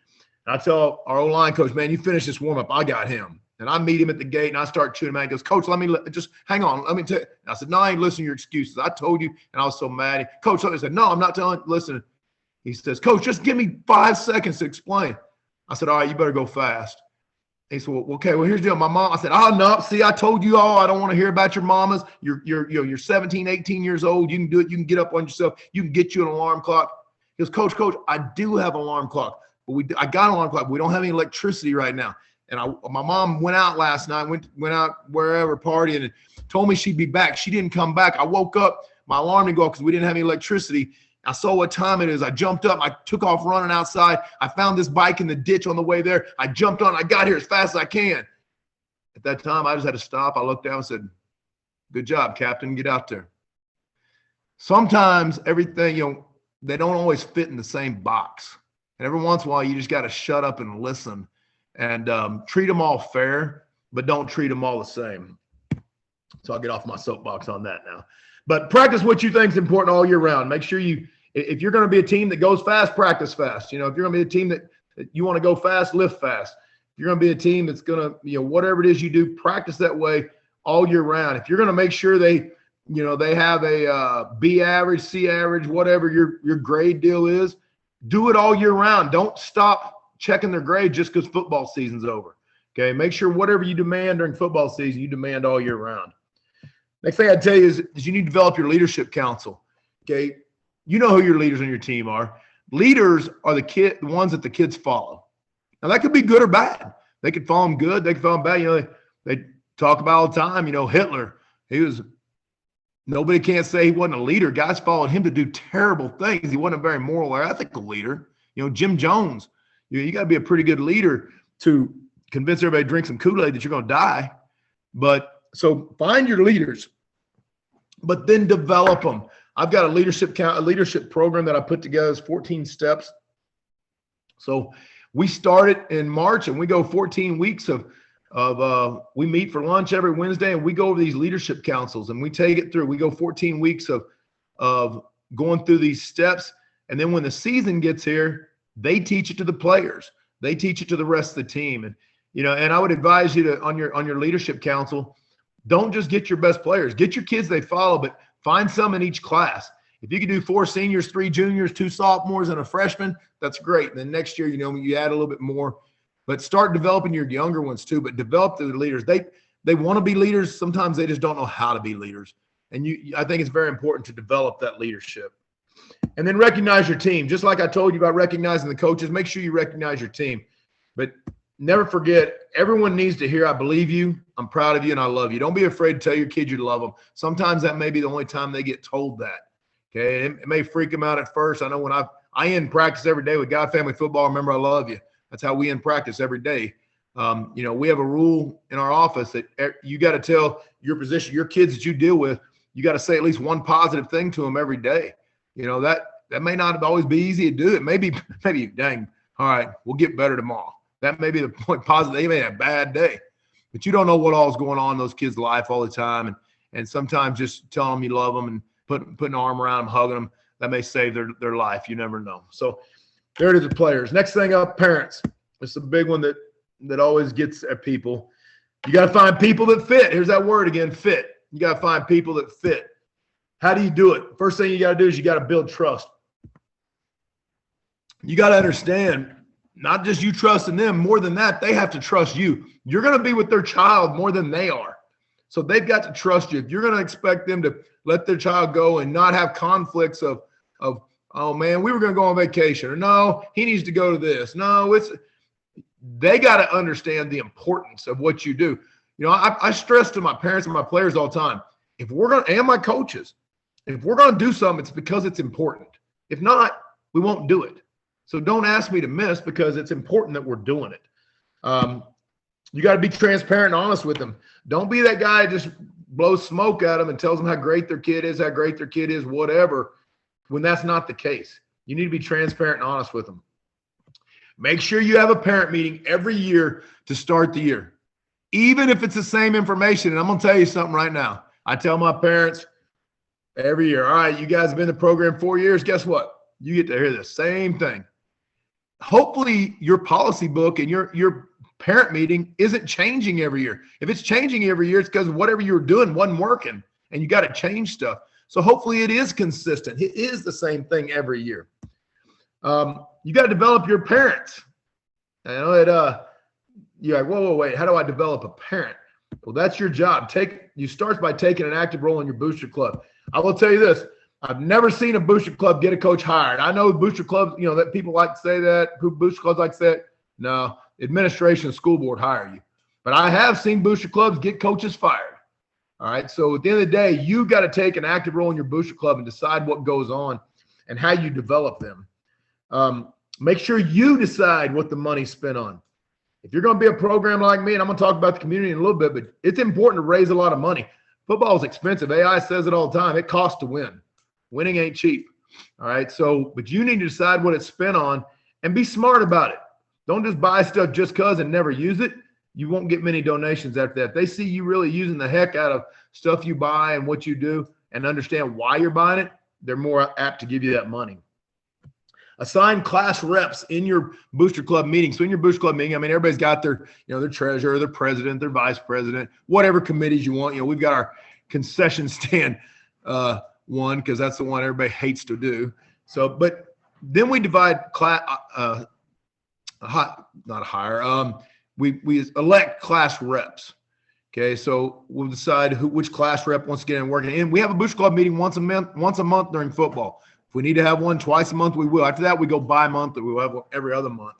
S1: And I tell our O-line coach, "Man, you finish this warm-up. I got him." And I meet him at the gate, and I start chewing him out. He goes, "Coach, just hang on. Let me tell you." And I said, "No, I ain't listening to your excuses. I told you." And I was so mad. Coach, I said, "No, I'm not listening." He says, "Coach, just give me 5 seconds to explain." I said, "All right, you better go fast." He said, "Well, okay, well, here's the deal. My mom," I said, "Oh, no, see, I told you all. I don't want to hear about your mamas. You're 17, 18 years old. You can do it. You can get up on yourself. You can get you an alarm clock." He goes, Coach, I do have an alarm clock, but I got an alarm clock. But we don't have any electricity right now. And my mom went out last night, went out wherever partying and told me she'd be back. She didn't come back. I woke up, my alarm didn't go off because we didn't have any electricity. I saw what time it is. I jumped up. I took off running outside. I found this bike in the ditch on the way there. I jumped on. I got here as fast as I can. At that time, I just had to stop. I looked down and said, "Good job, Captain. Get out there." Sometimes everything, they don't always fit in the same box. And every once in a while, you just got to shut up and listen and treat them all fair, but don't treat them all the same. So I'll get off my soapbox on that now. But practice what you think is important all year round. Make sure if you're going to be a team that goes fast, practice fast. If you're going to be a team that you want to go fast, lift fast. If you're going to be a team that's going to, whatever it is you do, practice that way all year round. If you're going to make sure they have a B average, C average, whatever your grade deal is, do it all year round. Don't stop checking their grade just because football season's over. Okay, make sure whatever you demand during football season, you demand all year round. Next thing I'd tell you is you need to develop your leadership council. Okay, you know who your leaders on your team are. Leaders are the ones that the kids follow. Now that could be good or bad. They could follow them good. They could follow them bad. They talk about all the time. Hitler. Nobody can't say he wasn't a leader. Guys followed him to do terrible things. He wasn't a very moral or ethical leader. Jim Jones. You got to be a pretty good leader to convince everybody to drink some Kool-Aid that you're going to die. But so find your leaders, but then develop them. I've got a leadership program that I put together. It's 14 steps. So we started in March and we go 14 weeks of we meet for lunch every Wednesday and we go over these leadership councils and we take it through. We go 14 weeks of going through these steps. And then when the season gets here, they teach it to the players. They teach it to the rest of the team. And, and I would advise you to, on your leadership council, don't just get your best players. Get your kids they follow, but find some in each class. If you can do 4 seniors, 3 juniors, 2 sophomores, and a freshman, that's great. And then next year, you add a little bit more. But start developing your younger ones too, but develop the leaders. They want to be leaders. Sometimes they just don't know how to be leaders. And I think it's very important to develop that leadership. And then recognize your team. Just like I told you about recognizing the coaches, make sure you recognize your team. But never forget, everyone needs to hear, I believe you, I'm proud of you, and I love you. Don't be afraid to tell your kids you love them. Sometimes that may be the only time they get told that. Okay, it may freak them out at first. I know when I end practice every day with God Family Football, remember I love you. That's how we end practice every day. We have a rule in our office that you got to tell your position, your kids that you deal with, you got to say at least one positive thing to them every day. That may not always be easy to do. It may be, dang, all right, we'll get better tomorrow. That may be the point positive. They may have a bad day, but you don't know what all is going on in those kids' life all the time. And sometimes just telling them you love them and putting an arm around them, hugging them, that may save their life. You never know. So there it is, the players. Next thing up, parents. It's a big one that always gets at people. You got to find people that fit. Here's that word again, fit. You got to find people that fit. How do you do it? First thing you got to do is you got to build trust. You got to understand, not just you trusting them, more than that, they have to trust you. You're going to be with their child more than they are. So they've got to trust you. If you're going to expect them to let their child go and not have conflicts of oh man, we were going to go on vacation, or no, he needs to go to this. No, they got to understand the importance of what you do. I stress to my parents and my players all the time, and my coaches, if we're going to do something, it's because it's important. If not, we won't do it. So don't ask me to miss because it's important that we're doing it. You got to be transparent and honest with them. Don't be that guy that just blows smoke at them and tells them how great their kid is, whatever, when that's not the case. You need to be transparent and honest with them. Make sure you have a parent meeting every year to start the year, even if it's the same information. And I'm going to tell you something right now. I tell my parents every year, all right, you guys have been in the program 4 years. Guess what? You get to hear the same thing. Hopefully your policy book and your parent meeting isn't changing every year. If it's changing every year, it's because whatever you were doing wasn't working and you got to change stuff. So hopefully it is consistent. It is the same thing every year. You got to develop your parents. I know that you're like, whoa, wait, how do I develop a parent? Well, that's your job. You start by taking an active role in your booster club. I will tell you this. I've never seen a booster club get a coach hired. I know booster clubs, that people like to say that. Booster clubs like to say it. No, administration and school board hire you. But I have seen booster clubs get coaches fired. All right. So at the end of the day, you got to take an active role in your booster club and decide what goes on and how you develop them. Make sure you decide what the money's spent on. If you're going to be a program like me, and I'm going to talk about the community in a little bit, but it's important to raise a lot of money. Football is expensive. AI says it all the time. It costs to win. Winning ain't cheap. All right. So, but you need to decide what it's spent on and be smart about it. Don't just buy stuff just because and never use it. You won't get many donations after that. If they see you really using the heck out of stuff you buy and what you do and understand why you're buying it, they're more apt to give you that money. Assign class reps in your booster club meeting. So in your booster club meeting, everybody's got their, their treasurer, their president, their vice president, whatever committees you want. We've got our concession stand one because that's the one everybody hates to do. So, but then we divide class, we elect class reps. Okay, so we'll decide which class rep wants to get in working. And we have a booster club meeting once a month during football. If we need to have one twice a month, we will. After that, we go bi-monthly. We'll have one every other month.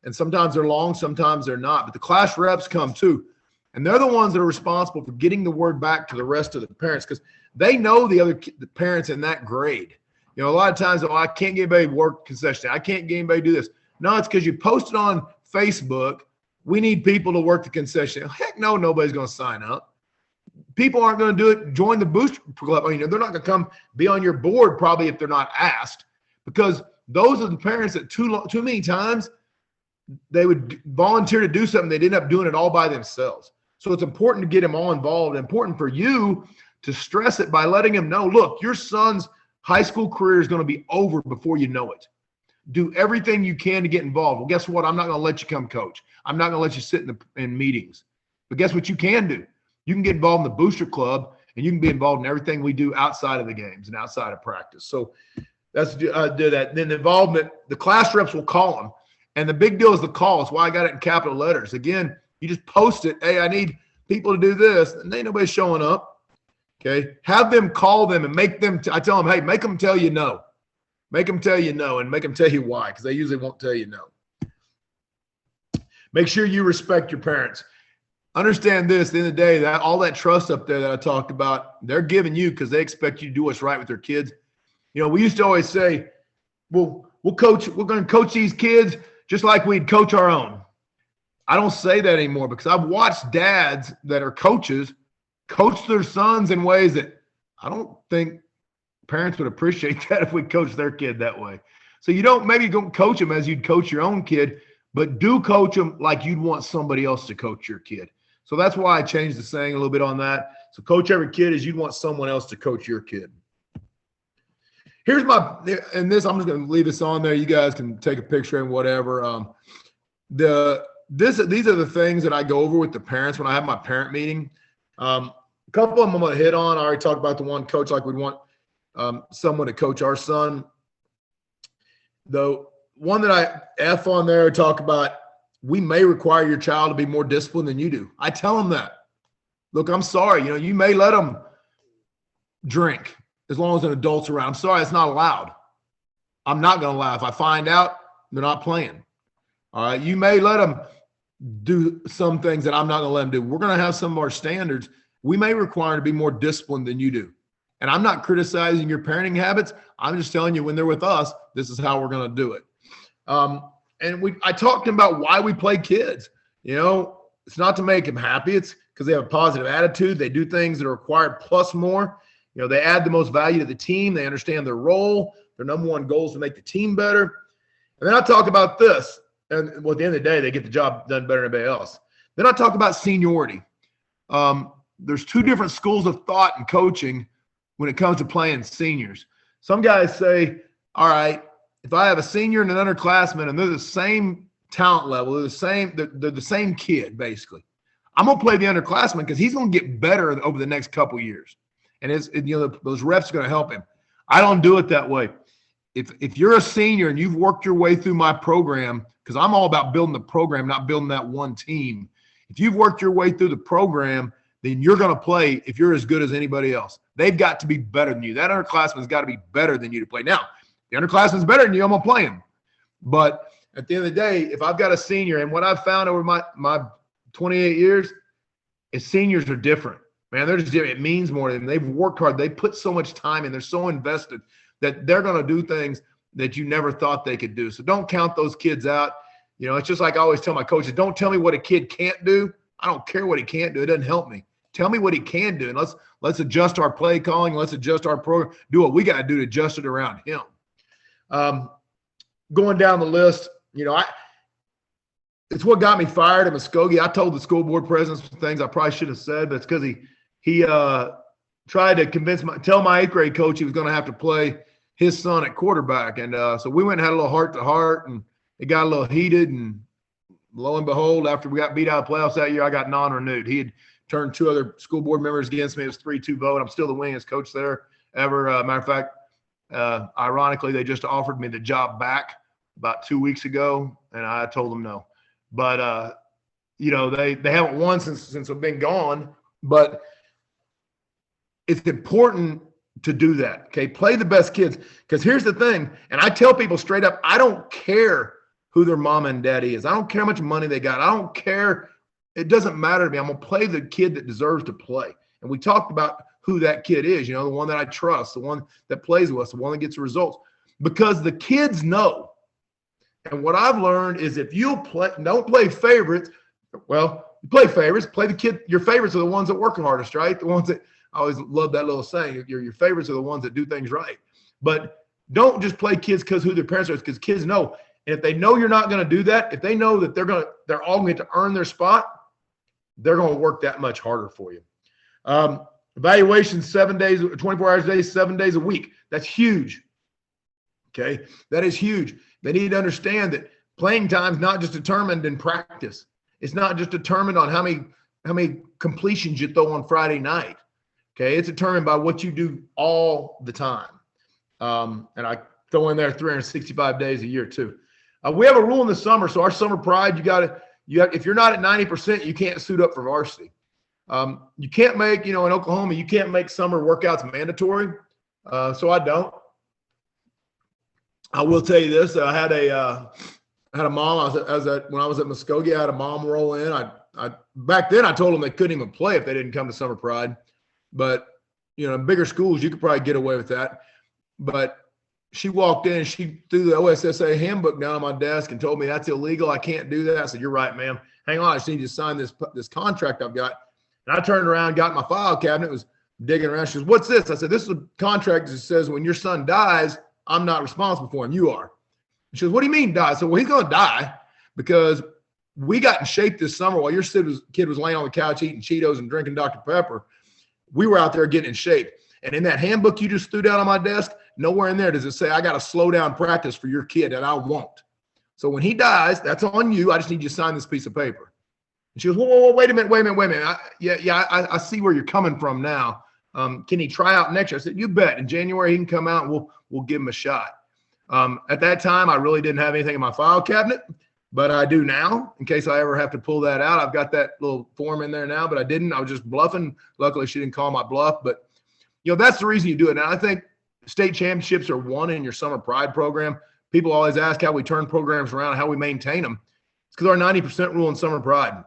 S1: And sometimes they're long, sometimes they're not. But the class reps come too. And they're the ones that are responsible for getting the word back to the rest of the parents because they know the parents in that grade. A lot of times, I can't get anybody to work concession. I can't get anybody to do this. No, it's because you posted on Facebook, we need people to work the concession. Heck no, nobody's going to sign up. people aren't going to do it. Join the booster club. I mean, they're not going to come be on your board probably if they're not asked, because those are the parents that too many times they would volunteer to do something. They'd end up doing it all by themselves. So it's important to get them all involved. Important for you to stress it by letting them know, look, your son's high school career is going to be over before you know it. Do everything you can to get involved. Well, guess what? I'm not going to let you come coach. I'm not going to let you sit in meetings. But guess what you can do? You can get involved in the booster club, and you can be involved in everything we do outside of the games and outside of practice. So that's do that. Then the involvement, the class reps will call them. And the big deal is the call. It's why I got it in capital letters. Again, you just post it. Hey, I need people to do this. And ain't nobody showing up. Okay. Have them call them and make them, I tell them, hey, make them tell you no. Make them tell you no, and make them tell you why, because they usually won't tell you no. Make sure you respect your parents. Understand this, at the end of the day, that all that trust up there that I talked about, they're giving you because they expect you to do what's right with their kids. You know, we used to always say, well, we're going to coach these kids just like we'd coach our own. I don't say that anymore because I've watched dads that are coaches coach their sons in ways that I don't think parents would appreciate that if we coach their kid that way. So you don't coach them as you'd coach your own kid, but do coach them like you'd want somebody else to coach your kid. So that's why I changed the saying a little bit on that. So coach every kid as you'd want someone else to coach your kid. Here's and this, I'm just going to leave this on there. You guys can take a picture and whatever. These are the things that I go over with the parents when I have my parent meeting. A couple of them I'm going to hit on. I already talked about the one coach like we'd want someone to coach our son. The one that I F on there, talk about, we may require your child to be more disciplined than you do. I tell them that. Look, I'm sorry. You know, you may let them drink as long as an adult's around. I'm sorry, it's not allowed. I'm not going to allow. If I find out, they're not playing. All right. You may let them do some things that I'm not going to let them do. We're going to have some of our standards. We may require to be more disciplined than you do. And I'm not criticizing your parenting habits. I'm just telling you, when they're with us, this is how we're going to do it. I talked to them about why we play kids. You know, it's not to make them happy. It's because they have a positive attitude. They do things that are required plus more. You know, they add the most value to the team. They understand their role. Their number one goal is to make the team better. And then I talk about this. And well, at the end of the day, they get the job done better than anybody else. Then I talk about seniority. There's two different schools of thought in coaching when it comes to playing seniors. Some guys say, all right, if I have a senior and an underclassman and they're the same talent level, they're the same kid, basically, I'm going to play the underclassman because he's going to get better over the next couple years. And those reps are going to help him. I don't do it that way. If you're a senior and you've worked your way through my program, because I'm all about building the program, not building that one team. If you've worked your way through the program, then you're going to play if you're as good as anybody else. They've got to be better than you. That underclassman's got to be better than you to play. Now, the underclassman's better than you, I'm going to play him. But at the end of the day, if I've got a senior, and what I've found over my 28 years is seniors are different. Man, they're just different. It means more to them. They've worked hard. They put so much time in. They're so invested that they're going to do things that you never thought they could do. So don't count those kids out. You know, it's just like I always tell my coaches, don't tell me what a kid can't do. I don't care what he can't do. It doesn't help me. Tell me what he can do, and let's adjust our play calling. Let's adjust our program. Do what we got to do to adjust it around him. Going down the list, you know, it's what got me fired at Muskogee. I told the school board presidents some things I probably should have said, but it's because he tried to tell my 8th grade coach he was going to have to play his son at quarterback, and so we went and had a little heart-to-heart, and it got a little heated, and lo and behold, after we got beat out of the playoffs that year, I got non-renewed. He had turned 2 other school board members against me. It was 3-2 vote. I'm still the winningest coach there ever. Matter of fact, ironically, they just offered me the job back about 2 weeks ago, and I told them no. But you know, they haven't won since I've been gone. But it's important to do that. Okay, play the best kids. Because here's the thing, and I tell people straight up, I don't care who their mom and daddy is. I don't care how much money they got. I don't care. It doesn't matter to me. I'm going to play the kid that deserves to play. And we talked about who that kid is, you know, the one that I trust, the one that plays with us, the one that gets results. Because the kids know. And what I've learned is if you don't play favorites, well, You play favorites. Play the kid. Your favorites are the ones that work hardest, right? The ones that I always love that little saying. Your favorites are the ones that do things right. But don't just play kids because who their parents are, because kids know. And if they know you're not going to do that, if they know that they're all going to earn their spot, they're going to work that much harder for you. Evaluation 7 days, 24 hours a day, 7 days a week. That's huge. Okay, that is huge. They need to understand that playing time is not just determined in practice. It's not just determined on how many completions you throw on Friday night. Okay, it's determined by what you do all the time. And I throw in there 365 days a year too. We have a rule in the summer. So our summer pride, if you're not at 90%, you can't suit up for varsity. You can't make, in Oklahoma, you can't make summer workouts mandatory. So I don't. I will tell you this. I had a mom. When I was at Muskogee, I had a mom roll in. I back then I told them they couldn't even play if they didn't come to summer pride. But in bigger schools, you could probably get away with that. But she walked in and she threw the OSSA handbook down on my desk and told me that's illegal. I can't do that. I said, "You're right, ma'am. Hang on. I just need you to sign this contract I've got." And I turned around, got my file cabinet, was digging around. She goes, "What's this?" I said, "This is a contract that says when your son dies, I'm not responsible for him. You are." She goes, "What do you mean die?" I said, "Well, he's going to die because we got in shape this summer while your kid was laying on the couch eating Cheetos and drinking Dr. Pepper. We were out there getting in shape. And in that handbook you just threw down on my desk, nowhere in there does it say I got to slow down practice for your kid, and I won't. So when he dies, that's on you. I just need you to sign this piece of paper." And she goes, whoa, wait a minute. I see where you're coming from now. Can he try out next year? I said, "You bet. In January, he can come out and we'll give him a shot." At that time, I really didn't have anything in my file cabinet, but I do now in case I ever have to pull that out. I've got that little form in there now, but I didn't. I was just bluffing. Luckily, she didn't call my bluff, but that's the reason you do it. And I think state championships are won in your summer pride program. People always ask how we turn programs around and how we maintain them. It's because our 90% rule in summer pride.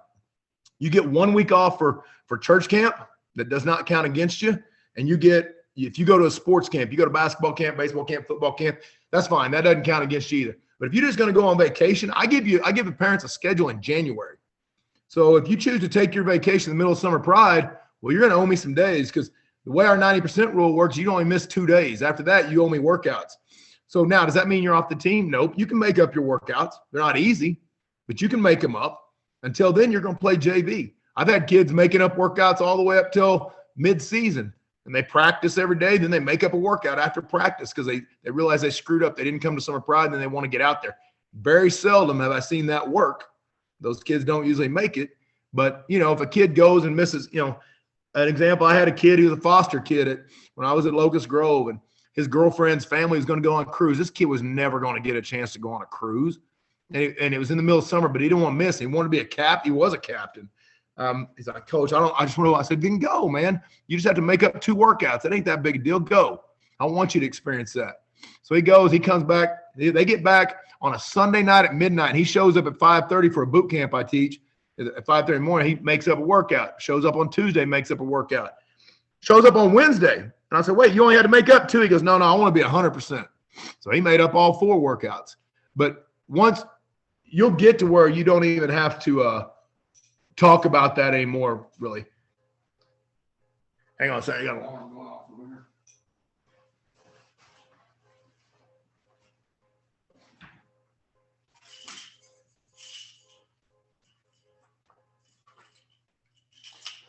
S1: You get 1 week off for church camp that does not count against you. And if you go to a sports camp, you go to basketball camp, baseball camp, football camp, that's fine. That doesn't count against you either. But if you're just going to go on vacation, I give the parents a schedule in January. So if you choose to take your vacation in the middle of summer pride, well, you're going to owe me some days, because the way our 90% rule works, you only miss 2 days. After that, you owe me workouts. So now, does that mean you're off the team? Nope. You can make up your workouts. They're not easy, but you can make them up. Until then, you're going to play JV. I've had kids making up workouts all the way up till mid-season, and they practice every day. Then they make up a workout after practice because they realize they screwed up. They didn't come to summer pride, and then they want to get out there. Very seldom have I seen that work. Those kids don't usually make it. But, if a kid goes and misses, an example, I had a kid who was a foster kid when I was at Locust Grove, and his girlfriend's family was going to go on a cruise. This kid was never going to get a chance to go on a cruise. And it was in the middle of summer, but he didn't want to miss. He wanted to be a captain. He was a captain. He's like, "Coach, I just want to." I said, "Then go, man. You just have to make up 2 workouts. It ain't that big a deal. Go. I want you to experience that." So he goes. He comes back. They get back on a Sunday night at midnight. He shows up at 5:30 for a boot camp I teach. At 5:30 in the morning, he makes up a workout. Shows up on Tuesday, makes up a workout. Shows up on Wednesday. And I said, "Wait, you only had to make up 2." He goes, No, I want to be 100%. So he made up all 4 workouts. But once you'll get to where you don't even have to talk about that anymore, really. Hang on a second. I got an alarm going off over here.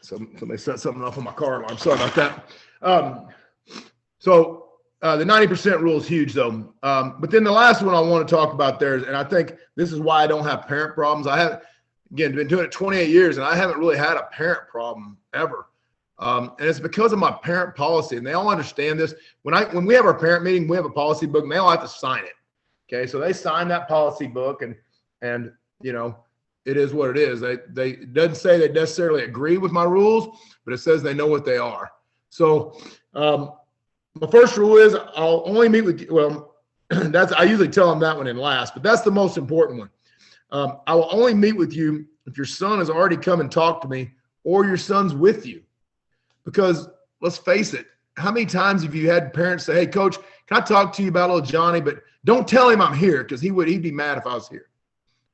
S1: Somebody set something off on my car alarm. Sorry about that. So the 90% rule is huge, though. But then the last one I want to talk about there, and I think this is why I don't have parent problems. I have, again, been doing it 28 years, and I haven't really had a parent problem ever. And it's because of my parent policy, and they all understand this. When we have our parent meeting, we have a policy book, and they all have to sign it. Okay, so they sign that policy book, and it is what it is. It doesn't say they necessarily agree with my rules, but it says they know what they are. So my first rule is I'll only meet with you. Well, I usually tell them that one in last, but that's the most important one. I will only meet with you if your son has already come and talked to me, or your son's with you. Because let's face it, how many times have you had parents say, "Hey, Coach, can I talk to you about little Johnny? But don't tell him I'm here, because he'd be mad if I was here."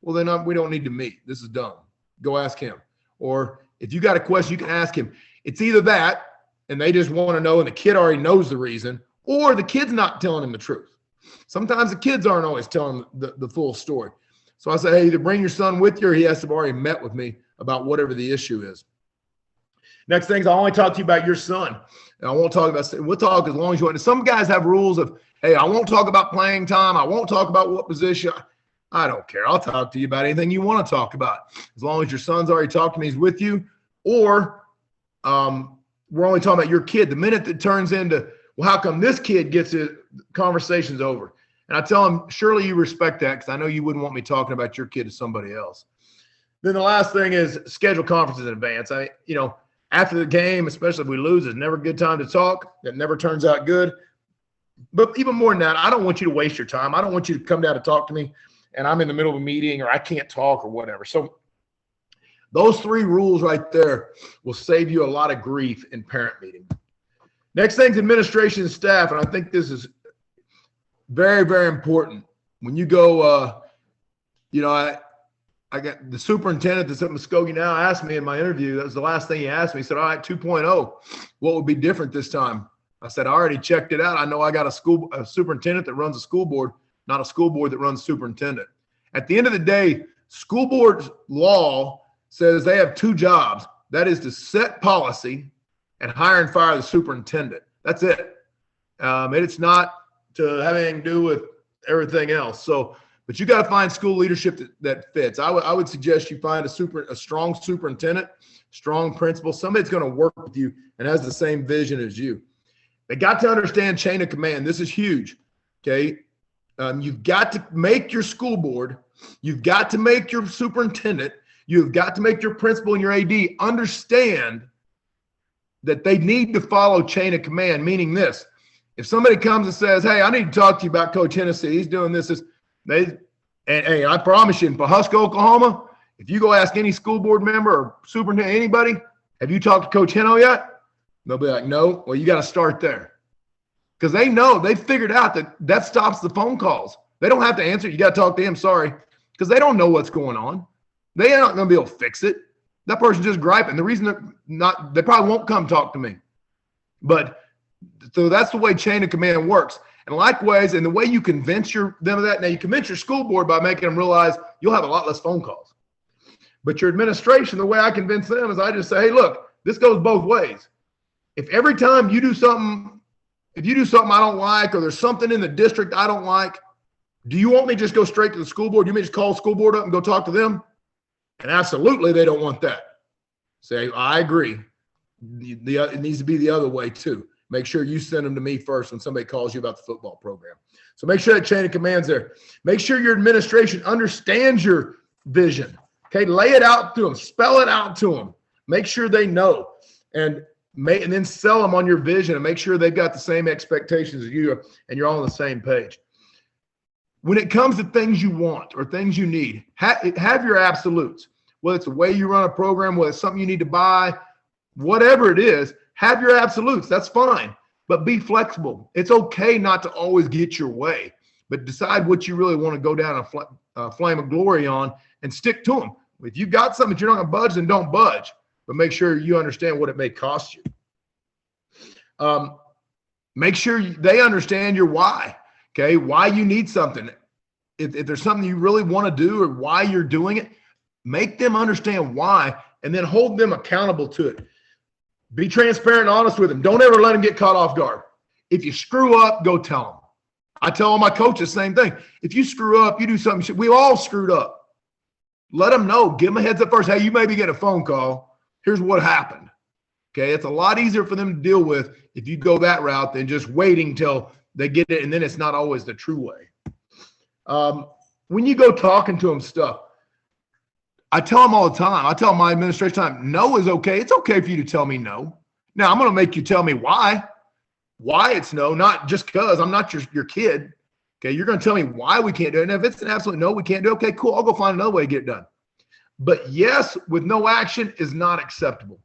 S1: Well, then we don't need to meet. This is dumb. Go ask him. Or if you got a question, you can ask him. It's either that, and they just want to know, and the kid already knows the reason, or the kid's not telling him the truth. Sometimes the kids aren't always telling the full story. So I say, hey, either bring your son with you, or he has to have already met with me about whatever the issue is. Next thing is I only talk to you about your son. And I won't talk about, we'll talk as long as you want. Some guys have rules of, hey, I won't talk about playing time. I won't talk about what position. I don't care. I'll talk to you about anything you want to talk about. As long as your son's already talked to me, he's with you. Or we're only talking about your kid. The minute that turns into, well, how come this kid gets it, conversation's over. And I tell him, surely you respect that, because I know you wouldn't want me talking about your kid to somebody else. Then the last thing is schedule conferences in advance. After the game, especially if we lose, it's never a good time to talk. It never turns out good. But even more than that, I don't want you to waste your time. I don't want you to come down to talk to me and I'm in the middle of a meeting or I can't talk or whatever. So those 3 rules right there will save you a lot of grief in parent meetings. Next thing is administration and staff, and I think this is very, very important. When you go, I got the superintendent that's at Muskogee now asked me in my interview, that was the last thing he asked me. He said, all right, 2.0, what would be different this time? I said, I already checked it out. I know I got a superintendent that runs a school board, not a school board that runs superintendent. At the end of the day, school board's law says they have 2 jobs. That is to set policy and hire and fire the superintendent. That's it. And it's not to have anything to do with everything else. But you got to find school leadership that fits. I would suggest you find a strong superintendent, strong principal, somebody that's going to work with you and has the same vision as you. They got to understand chain of command. This is huge. Okay. You've got to make your school board. You've got to make your superintendent. You've got to make your principal and your AD understand that they need to follow chain of command, meaning this. If somebody comes and says, hey, I need to talk to you about Coach Hennesy, he's doing this, and hey, I promise you, in Pawhuska, Oklahoma, if you go ask any school board member or superintendent, anybody, have you talked to Coach Henno yet? They'll be like, no. Well, you got to start there. Because they know, they figured out that stops the phone calls. They don't have to answer. You got to talk to him, sorry. Because they don't know what's going on. They're not going to be able to fix it. That person's just griping. The reason they probably won't come talk to me. But so that's the way chain of command works. And likewise, and the way you convince them of that, now you convince your school board by making them realize you'll have a lot less phone calls. But your administration, the way I convince them is I just say, hey, look, this goes both ways. If every time you do something, if you do something I don't like, or there's something in the district I don't like, do you want me to just go straight to the school board? You may just call the school board up and go talk to them? And absolutely, they don't want that. Say, I agree. It needs to be the other way too. Make sure you send them to me first when somebody calls you about the football program. So make sure that chain of command's there. Make sure your administration understands your vision. Okay, lay it out to them. Spell it out to them. Make sure they know. And then sell them on your vision and make sure they've got the same expectations as you and you're all on the same page. When it comes to things you want or things you need, have your absolutes. Whether it's the way you run a program, whether it's something you need to buy, whatever it is, have your absolutes. That's fine. But be flexible. It's okay not to always get your way, but decide what you really want to go down a flame of glory on and stick to them. If you've got something that you're not going to budge, then don't budge. But make sure you understand what it may cost you. Make sure they understand your why, okay? Why you need something. If there's something you really want to do or why you're doing it, make them understand why and then hold them accountable to it. Be transparent and honest with them. Don't ever let them get caught off guard. If you screw up, go tell them. I tell all my coaches the same thing. If you screw up, you do something, we all screwed up. Let them know. Give them a heads up first. Hey, you maybe get a phone call. Here's what happened. Okay, it's a lot easier for them to deal with if you go that route than just waiting till they get it, and then it's not always the true way. When you go talking to them stuff, I tell them all the time. I tell my administration time, no is okay. It's okay for you to tell me no. Now, I'm going to make you tell me why it's no, not just because I'm not your kid. Okay, you're going to tell me why we can't do it. And if it's an absolute no, we can't do it. Okay, cool. I'll go find another way to get it done. But yes with no action is not acceptable.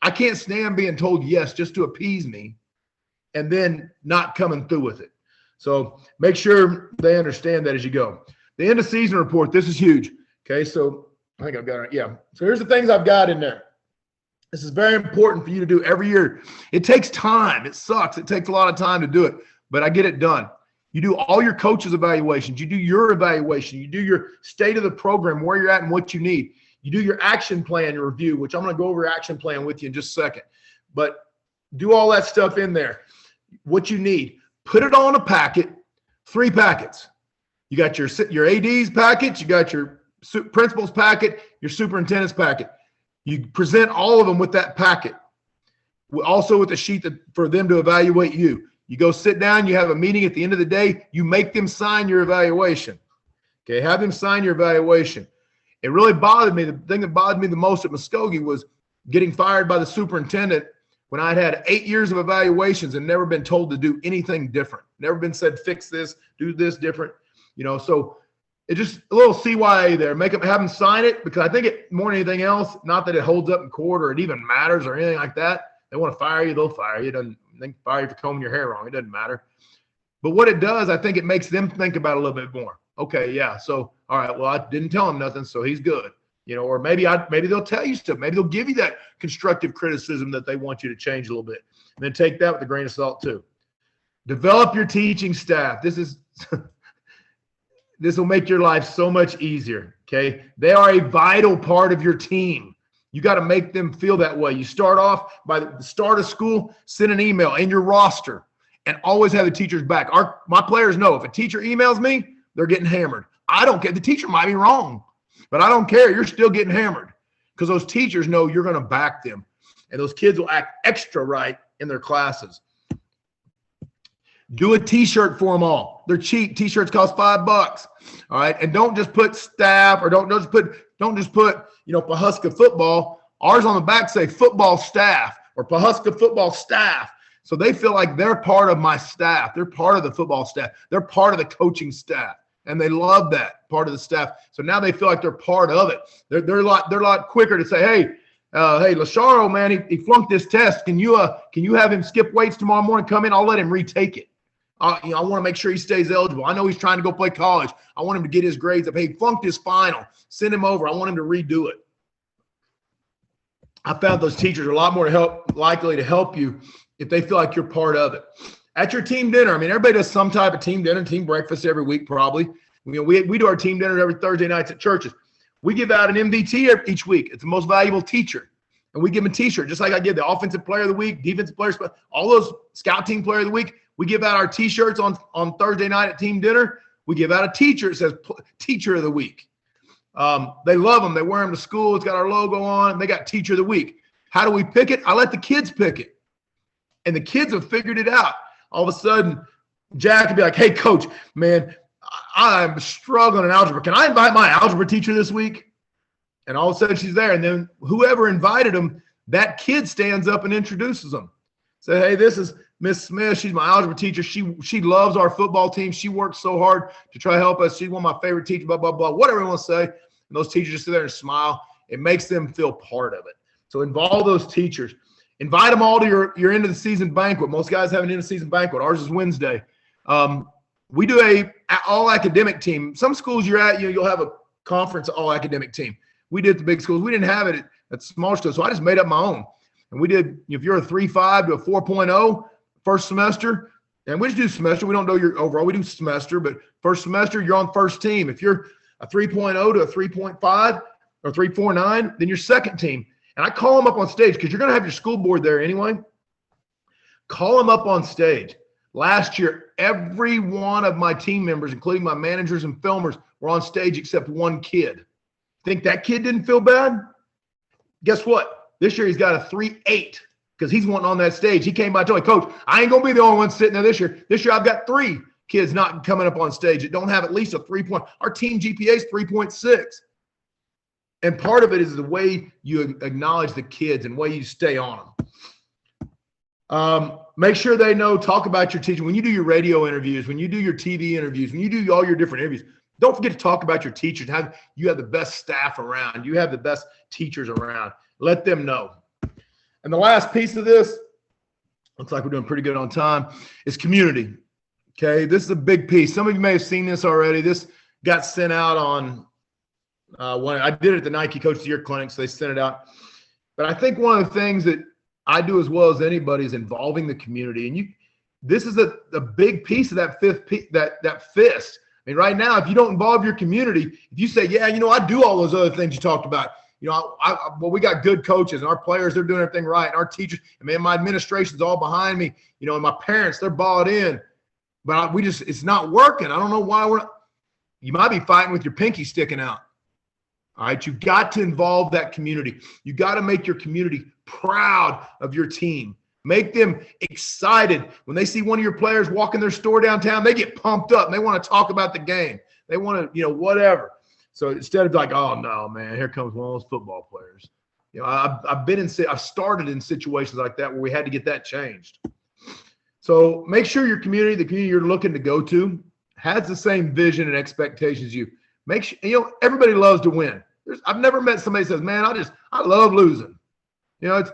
S1: I can't stand being told yes just to appease me and then not coming through with it. So make sure they understand that as you go. The end of season report, this is huge. Okay, so I think I've got it. Yeah. So here's the things I've got in there. This is very important for you to do every year. It takes time. It sucks. It takes a lot of time to do it, but I get it done. You do all your coaches' evaluations. You do your evaluation. You do your state of the program, where you're at and what you need. You do your action plan review, which I'm going to go over your action plan with you in just a second. But do all that stuff in there. What you need. Put it on a packet, 3 packets. You got your AD's packet. You got your principal's packet, your superintendent's packet. You present all of them with that packet. Also with a sheet for them to evaluate you. You go sit down, you have a meeting at the end of the day, you make them sign your evaluation. Okay, have them sign your evaluation. It really bothered me. The thing that bothered me the most at Muskogee was getting fired by the superintendent when I'd had 8 years of evaluations and never been told to do anything different. Never been said, fix this, do this different. So it's just a little CYA there. Have them sign it, because I think it more than anything else, not that it holds up in court or it even matters or anything like that. They want to fire you, they'll fire you. It doesn't fire you for combing your hair wrong. It doesn't matter. But what it does, I think it makes them think about it a little bit more. Okay, yeah. So, all right, well, I didn't tell him nothing, so he's good. Or maybe they'll tell you stuff. Maybe they'll give you that constructive criticism that they want you to change a little bit. And then take that with a grain of salt too. Develop your teaching staff. This will make your life so much easier, okay? They are a vital part of your team. You got to make them feel that way. You start off by the start of school, send an email in your roster, and always have the teachers back. My players know if a teacher emails me, they're getting hammered. I don't care. The teacher might be wrong, but I don't care. You're still getting hammered because those teachers know you're going to back them, and those kids will act extra right in their classes. Do a T-shirt for them all. They're cheap. T-shirts cost $5. All right, and don't just put staff, or don't just put Pawhuska football. Ours on the back say football staff or Pawhuska football staff. So they feel like they're part of my staff. They're part of the football staff. They're part of the coaching staff, and they love that part of the staff. So now they feel like they're part of it. They're a lot quicker to say, hey, Lasharo, man, he flunked this test. Can you have him skip weights tomorrow morning? Come in. I'll let him retake it. I want to make sure he stays eligible. I know he's trying to go play college. I want him to get his grades up. Hey, he flunked his final. Send him over. I want him to redo it. I found those teachers are a lot more likely to help you if they feel like you're part of it. At your team dinner, everybody does some type of team dinner, team breakfast every week probably. We do our team dinner every Thursday nights at churches. We give out an MVT each week. It's the most valuable teacher. And we give them a T-shirt, just like I give the offensive player of the week, defensive player, all those scout team player of the week. We give out our T-shirts on Thursday night at team dinner. We give out a teacher that says Teacher of the Week. They love them. They wear them to school. It's got our logo on. They got Teacher of the Week. How do we pick it? I let the kids pick it. And the kids have figured it out. All of a sudden, Jack would be like, hey, coach, man, I'm struggling in algebra. Can I invite my algebra teacher this week? And all of a sudden she's there. And then whoever invited them, that kid stands up and introduces them. Say, hey, this is Miss Smith. She's my algebra teacher. She loves our football team. She works so hard to try to help us. She's one of my favorite teachers, blah, blah, blah, whatever you want to say. And those teachers just sit there and smile. It makes them feel part of it. So involve those teachers. Invite them all to your end of the season banquet. Most guys have an end of season banquet. Ours is Wednesday. We do a all academic team. Some schools you're at, you'll have a conference all academic team. We did the big schools. We didn't have it at smaller schools, so I just made up my own. And we did, if you're a 3.5 to a 4.0 first semester, and we just do semester. We don't know your overall. We do semester, but first semester, you're on first team. If you're a 3.0 to a 3.5 or 3.49, then you're second team. And I call them up on stage because you're going to have your school board there anyway. Call them up on stage. Last year, every one of my team members, including my managers and filmers, were on stage except one kid. Think that kid didn't feel bad? Guess what? This year he's got a 3.8 because he's wanting on that stage. He came by and told me, Coach, I ain't going to be the only one sitting there this year. This year I've got 3 kids not coming up on stage that don't have at least a 3 point. Our team GPA is 3.6. And part of it is the way you acknowledge the kids and the way you stay on them. Make sure they know, talk about your teacher. When you do your radio interviews, when you do your TV interviews, when you do all your different interviews, don't forget to talk about your teachers. You have the best staff around. You have the best teachers around. Let them know. And the last piece of this, looks like we're doing pretty good on time, is community. Okay, this is a big piece. Some of you may have seen this already. This got sent out on When I did it at the Nike Coach of the Year clinic, so they sent it out. But I think one of the things that I do as well as anybody is involving the community. And this is a big piece of that that fist. I mean, right now, if you don't involve your community, if you say, yeah, I do all those other things you talked about. Well, we got good coaches and our players, they're doing everything right. And our teachers, my administration's all behind me, and my parents, they're bought in. But it's not working. I don't know why you might be fighting with your pinky sticking out. All right, you've got to involve that community. You got to make your community proud of your team. Make them excited. When they see one of your players walking their store downtown, they get pumped up and they want to talk about the game. They want to, whatever. So instead of like, oh no, man, here comes one of those football players. I've started in situations like that where we had to get that changed. So make sure your community, the community you're looking to go to, has the same vision and expectations as you. Make sure, everybody loves to win. I've never met somebody that says, man, I love losing. It's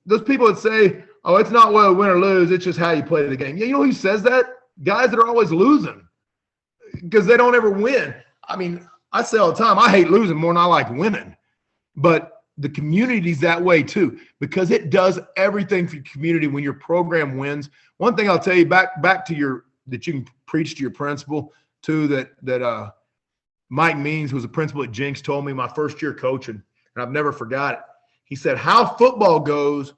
S1: those people that say, oh, it's not whether win or lose, it's just how you play the game. You know who says that? Guys that are always losing because they don't ever win. I mean, I say all the time, I hate losing more than I like winning. But the community's that way too, because it does everything for your community when your program wins. One thing I'll tell you back to that you can preach to your principal too, that Mike Means, who was a principal at Jenks, told me my first year coaching, and I've never forgot it. He said, how football goes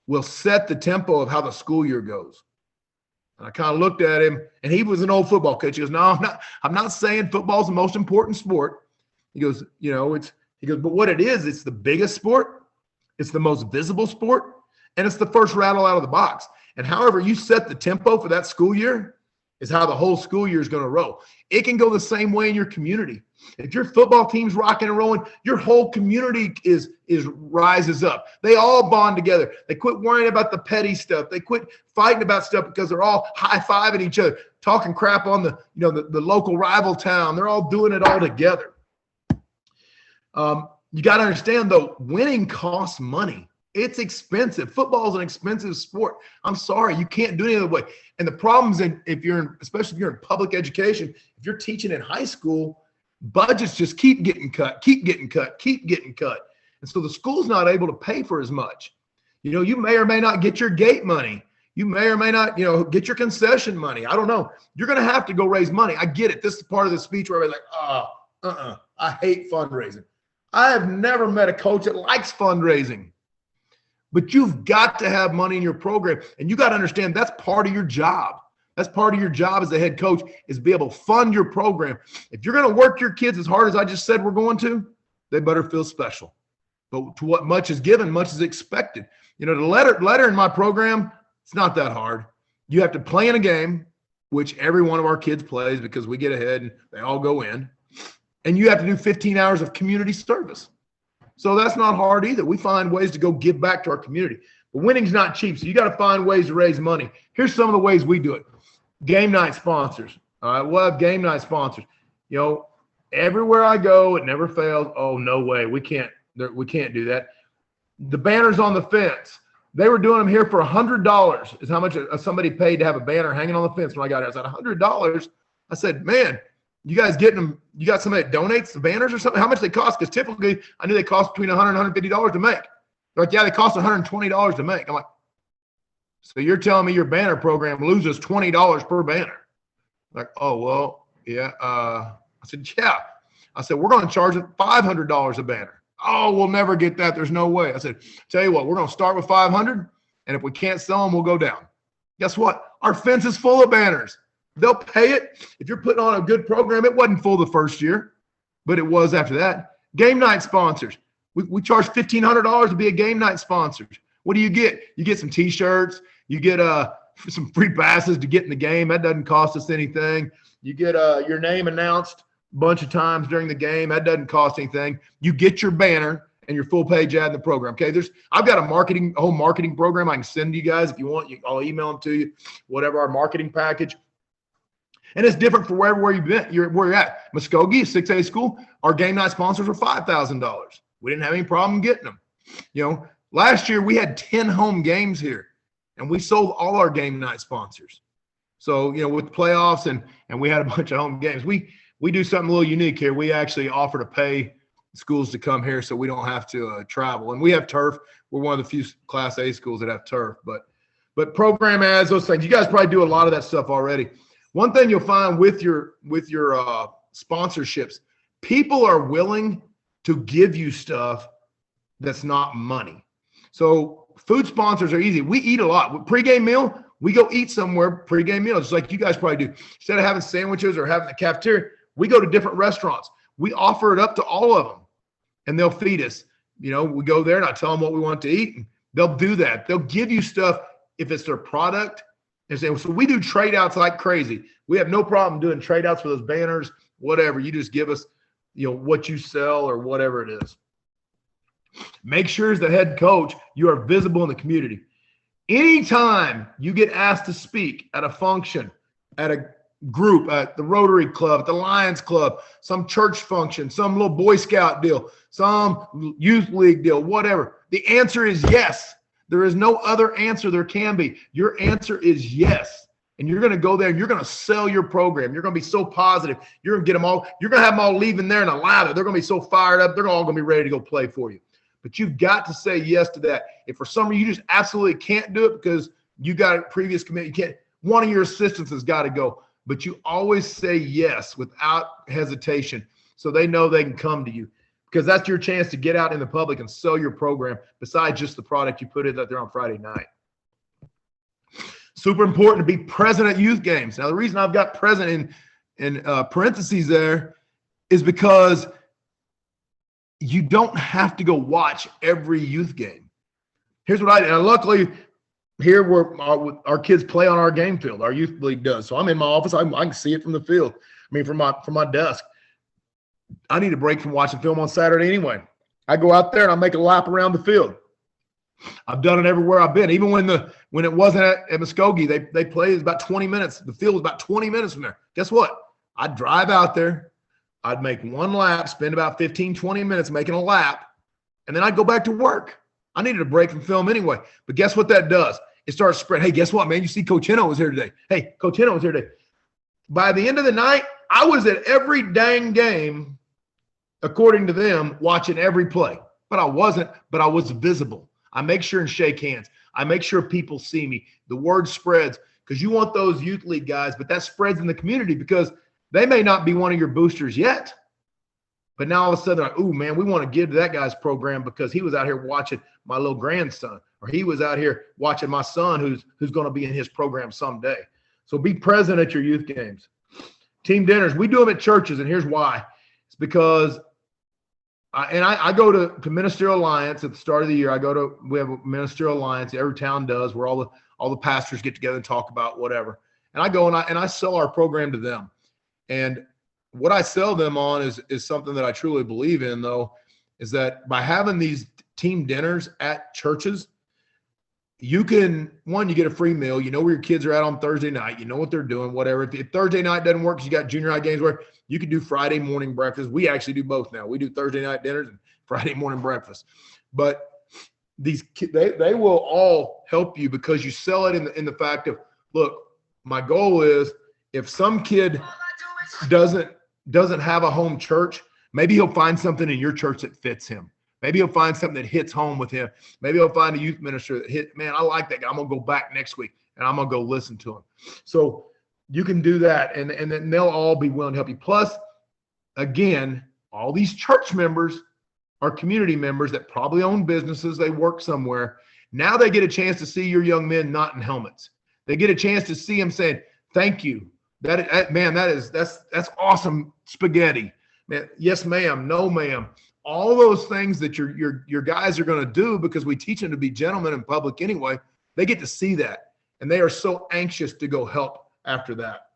S1: will set the tempo of how the school year goes. And I kind of looked at him, and he was an old football coach. He goes, no, I'm not saying football's the most important sport. He goes, but what it is, it's the biggest sport, it's the most visible sport, and it's the first rattle out of the box. And however you set the tempo for that school year is how the whole school year is going to roll. It can go the same way in your community. If your football team's rocking and rolling, your whole community rises up. They all bond together. They quit worrying about the petty stuff. They quit fighting about stuff because they're all high-fiving each other, talking crap on the local rival town. They're all doing it all together. You got to understand, though, winning costs money. It's expensive. Football is an expensive sport. I'm sorry, you can't do it any other way. And the problems especially if you're in public education, if you're teaching in high school, budgets just keep getting cut. And so the school's not able to pay for as much. You may or may not get your gate money. You may or may not, get your concession money. I don't know. You're going to have to go raise money. I get it. This is part of the speech where everybody's like, I hate fundraising. I have never met a coach that likes fundraising. But you've got to have money in your program, and you got to understand that's part of your job. That's part of your job as the head coach, is be able to fund your program. If you're going to work your kids as hard as I just said we're going to, they better feel special. But to what much is given, much is expected. The letter in my program, it's not that hard. You have to play in a game, which every one of our kids plays because we get ahead and they all go in. And you have to do 15 hours of community service. So that's not hard either. We find ways to go give back to our community. But winning's not cheap, so you got to find ways to raise money. Here's some of the ways we do it. Game night sponsors. All right, we'll have game night sponsors. Everywhere I go, it never fails. Oh, no way. We can't do that. The banners on the fence. They were doing them here for $100 is how much somebody paid to have a banner hanging on the fence when I got here. I said, $100? I said, man, you guys getting them? You got somebody that donates the banners or something? How much they cost? Because typically I knew they cost between $100 and $150 to make. They're like, yeah, they cost $120 to make. I'm like, so you're telling me your banner program loses $20 per banner? Like, oh, well, yeah. I said, yeah. I said, we're going to charge $500 a banner. Oh, we'll never get that. There's no way. I said, tell you what, we're going to start with 500, and if we can't sell them, we'll go down. Guess what? Our fence is full of banners. They'll pay it. If you're putting on a good program, it wasn't full the first year, but it was after that. Game night sponsors. We charge $1,500 to be a game night sponsor. What do you get? You get some T-shirts. You get some free passes to get in the game. That doesn't cost us anything. You get your name announced a bunch of times during the game. That doesn't cost anything. You get your banner and your full page ad in the program. Okay, I've got a whole marketing program I can send to you guys if you want. I'll email them to you. Whatever, our marketing package. And it's different for where you've been. Where you're at. Muskogee, 6A school, our game night sponsors were $5,000. We didn't have any problem getting them. Last year we had 10 home games here, and we sold all our game night sponsors. So, with the playoffs and we had a bunch of home games, we do something a little unique here. We actually offer to pay schools to come here so we don't have to travel. And we have turf. We're one of the few Class A schools that have turf. But program ads, those things. You guys probably do a lot of that stuff already. One thing you'll find with your sponsorships, people are willing to give you stuff that's not money. So food sponsors are easy. We eat a lot. With pregame meal, we go eat somewhere, pregame meal, just like you guys probably do. Instead of having sandwiches or having the cafeteria, we go to different restaurants. We offer it up to all of them, and they'll feed us. We go there, and I tell them what we want to eat, and they'll do that. They'll give you stuff if it's their product. And so we do trade outs like crazy. We have no problem doing trade outs for those banners, whatever. You just give us, what you sell or whatever it is. Make sure as the head coach, you are visible in the community. Anytime you get asked to speak at a function, at a group, at the Rotary Club, at the Lions Club, some church function, some little Boy Scout deal, some youth league deal, whatever, the answer is yes. There is no other answer there can be. Your answer is yes. And you're going to go there and you're going to sell your program. You're going to be so positive. You're going to get them all. You're going to have them all leaving there in a lather. They're going to be so fired up. They're all going to be ready to go play for you. But you've got to say yes to that. If for some reason you just absolutely can't do it because you got a previous commitment, you can't. One of your assistants has got to go. But you always say yes without hesitation so they know they can come to you, because that's your chance to get out in the public and sell your program besides just the product you put in there on Friday night. Super important to be present at youth games. Now, the reason I've got present in parentheses there is because you don't have to go watch every youth game. Here's what I did. And luckily, here our kids play on our game field. Our youth league does. So I'm in my office. I can see it from the field. From my desk. I need a break from watching film on Saturday anyway. I go out there and I make a lap around the field. I've done it everywhere I've been. Even when it wasn't at Muskogee, they played about 20 minutes. The field was about 20 minutes from there. Guess what? I'd drive out there. I'd make one lap, spend about 15, 20 minutes making a lap, and then I'd go back to work. I needed a break from film anyway. But guess what that does? It starts spreading. Hey, guess what, man? You see Coach Henno was here today. Hey, Coach Henno was here today. By the end of the night, I was at every dang game, according to them, watching every play. But I wasn't, but I was visible. I make sure and shake hands. I make sure people see me. The word spreads because you want those youth league guys, but that spreads in the community because they may not be one of your boosters yet. But now all of a sudden, like, ooh, man, we want to give to that guy's program because he was out here watching my little grandson, or he was out here watching my son who's going to be in his program someday. So be present at your youth games. Team dinners, we do them at churches, and here's why. It's because I go to Ministerial Alliance at the start of the year. We have a Ministerial Alliance. Every town does, where all the pastors get together and talk about whatever. And I go and I sell our program to them. And what I sell them on is something that I truly believe in, though, is that by having these team dinners at churches, you get a free meal. You know where your kids are at on Thursday night. You know what they're doing, whatever. If Thursday night doesn't work because you got junior high games, where you can do Friday morning breakfast. We actually do both now. We do Thursday night dinners and Friday morning breakfast. But these they will all help you because you sell it in the fact of, look, my goal is if some kid doesn't have a home church, maybe he'll find something in your church that fits him. Maybe he'll find something that hits home with him. Maybe he'll find a youth minister that man, I like that guy. I'm going to go back next week and I'm going to go listen to him. So you can do that, and then they'll all be willing to help you. Plus, again, all these church members are community members that probably own businesses. They work somewhere. Now they get a chance to see your young men not in helmets. They get a chance to see them saying, thank you. That's awesome spaghetti. Man, yes, ma'am. No, ma'am. All those things that your guys are going to do because we teach them to be gentlemen in public anyway, they get to see that. And they are so anxious to go help after that.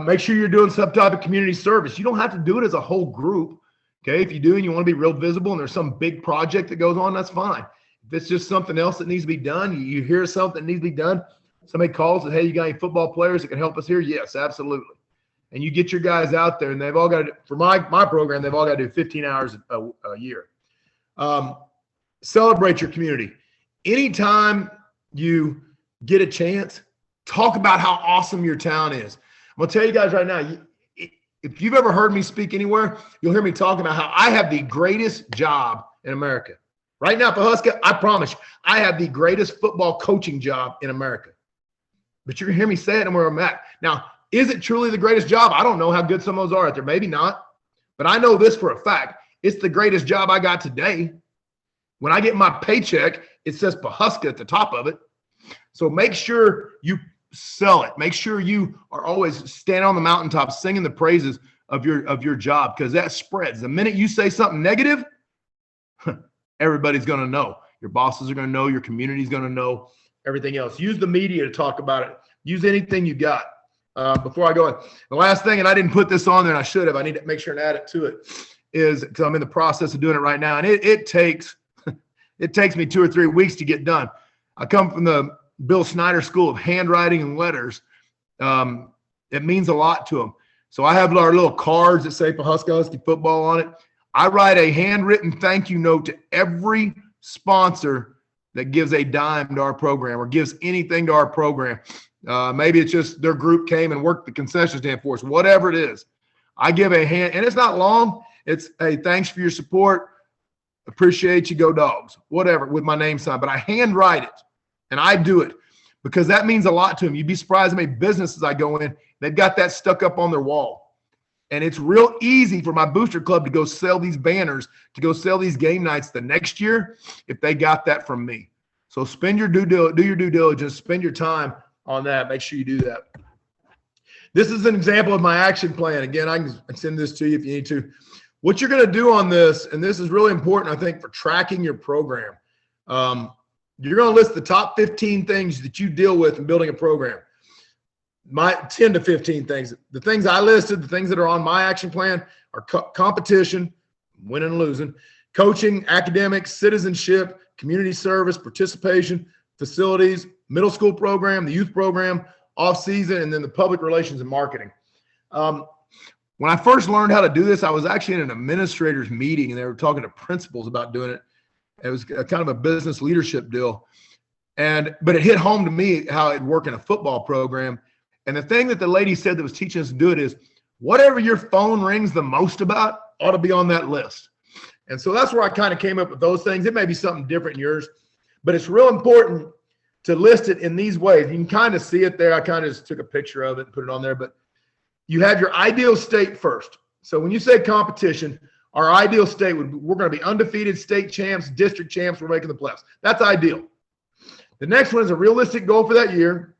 S1: Make sure you're doing some type of community service. You don't have to do it as a whole group. Okay. If you do and you want to be real visible and there's some big project that goes on, that's fine. If it's just something else that needs to be done, you hear something that needs to be done, somebody calls and, hey, you got any football players that can help us here? Yes, absolutely. And you get your guys out there, and they've all got to, for my program, they've all got to do 15 hours a year. Celebrate your community. Anytime you get a chance, talk about how awesome your town is. I'm going to tell you guys right now, if you've ever heard me speak anywhere, you'll hear me talking about how I have the greatest job in America. Right now, Pawhuska, I promise you, I have the greatest football coaching job in America. But you're going to hear me say it and where I'm at. Now, is it truly the greatest job? I don't know how good some of those are out there. Maybe not. But I know this for a fact. It's the greatest job I got today. When I get my paycheck, it says Pawhuska at the top of it. So make sure you sell it. Make sure you are always standing on the mountaintop singing the praises of your job, because that spreads. The minute you say something negative, everybody's going to know. Your bosses are going to know. Your community's going to know. Everything else. Use the media to talk about it. Use anything you got. Before I go in, the last thing, and I didn't put this on there, and I should have. I need to make sure and add it to it. Is because I'm in the process of doing it right now, and it takes me 2 or 3 weeks to get done. I come from the Bill Snyder School of Handwriting and Letters. It means a lot to them. So I have our little cards that say Pawhuska Husky Football on it. I write a handwritten thank you note to every sponsor that gives a dime to our program or gives anything to our program. Maybe it's just their group came and worked the concession stand for us, whatever it is. I give a hand, and it's not long. It's, hey, thanks for your support. Appreciate you, go Dogs, whatever, with my name sign. But I handwrite it, and I do it because that means a lot to them. You'd be surprised how many businesses I go in, they've got that stuck up on their wall. And it's real easy for my booster club to go sell these banners, to go sell these game nights the next year if they got that from me. So do your due diligence, spend your time on that. Make sure you do that. This is an example of my action plan. Again, I can send this to you if you need to. What you're going to do on this, and this is really important, I think, for tracking your program. You're going to list the top 15 things that you deal with in building a program. My 10 to 15 things. The things I listed, the things that are on my action plan are competition, winning and losing, coaching, academics, citizenship, community service, participation, facilities, middle school program, the youth program, off season, and then the public relations and marketing. When I first learned how to do this, I was actually in an administrators meeting, and they were talking to principals about doing it. It was kind of a business leadership deal. But it hit home to me how it'd work in a football program. And the thing that the lady said that was teaching us to do it is whatever your phone rings the most about ought to be on that list. And so that's where I kind of came up with those things. It may be something different in yours, but it's real important to list it in these ways. You can kind of see it there. I kind of just took a picture of it and put it on there, but you have your ideal state first. So when you say competition, our ideal state we're going to be undefeated, state champs, district champs. We're making the playoffs. That's ideal. The next one is a realistic goal for that year.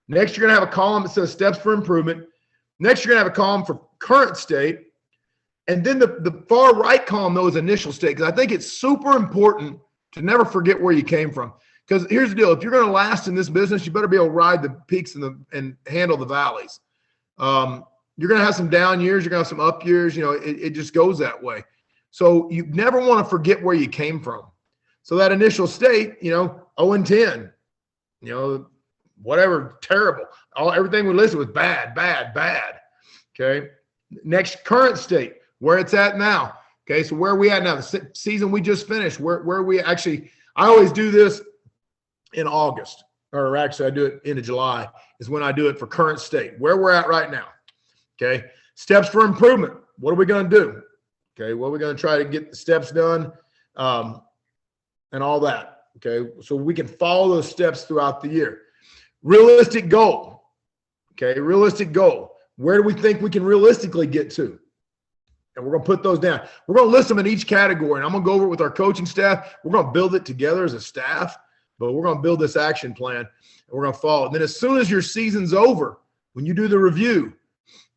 S1: Next, you're going to have a column that says steps for improvement. Next, you're going to have a column for current state. And then the far right column, though, is initial state, because I think it's super important to never forget where you came from. Because here's the deal. If you're going to last in this business, you better be able to ride the peaks and handle the valleys. You're going to have some down years. You're going to have some up years. You know, it just goes that way. So you never want to forget where you came from. So that initial state, 0-10, whatever, terrible. Everything we listed was bad. Okay. Next, current state, where it's at now. Okay. So where are we at now? The season we just finished, where are we actually? I always do this in August, or actually I do it into July is when I do it for current state, where we're at right now. Okay. Steps for improvement. What are we going to do? Okay. Well, we're going to try to get the steps done and all that. Okay. So we can follow those steps throughout the year. Realistic goal. Okay. Realistic goal. Where do we think we can realistically get to? And we're going to put those down. We're going to list them in each category. And I'm going to go over it with our coaching staff. We're going to build it together as a staff, but we're going to build this action plan and we're going to follow it. And then as soon as your season's over, when you do the review,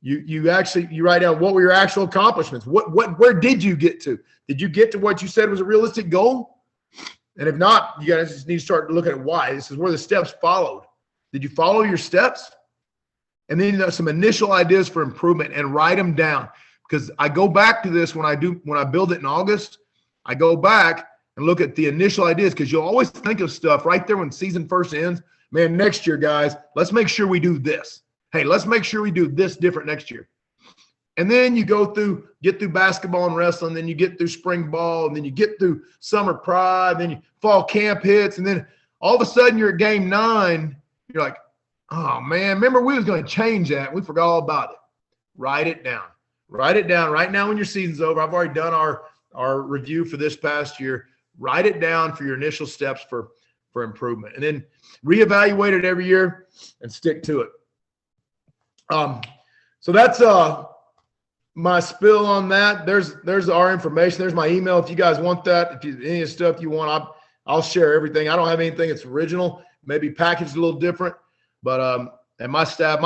S1: you write down what were your actual accomplishments. Where did you get to? Did you get to what you said was a realistic goal? And if not, you guys just need to start looking at why. This is where the steps followed. Did you follow your steps? And then some initial ideas for improvement and write them down. Because I go back to this when I build it in August, I go back and look at the initial ideas, because you'll always think of stuff right there when season first ends. Man, next year, guys, let's make sure we do this. Hey, let's make sure we do this different next year. And then you get through basketball and wrestling, then you get through spring ball, and then you get through summer pride, then fall camp hits, and then all of a sudden you're at game 9. You're like, oh man, remember we was going to change that. We forgot all about it. Write it down. Write it down right now when your season's over. I've already done our review for this past year. Write it down for your initial steps for improvement, and then reevaluate it every year and stick to it. So that's my spill on that. There's our information. There's my email if you guys want that. If you any of the stuff you want, I'll share everything. I don't have anything that's original, maybe packaged a little different, but and my staff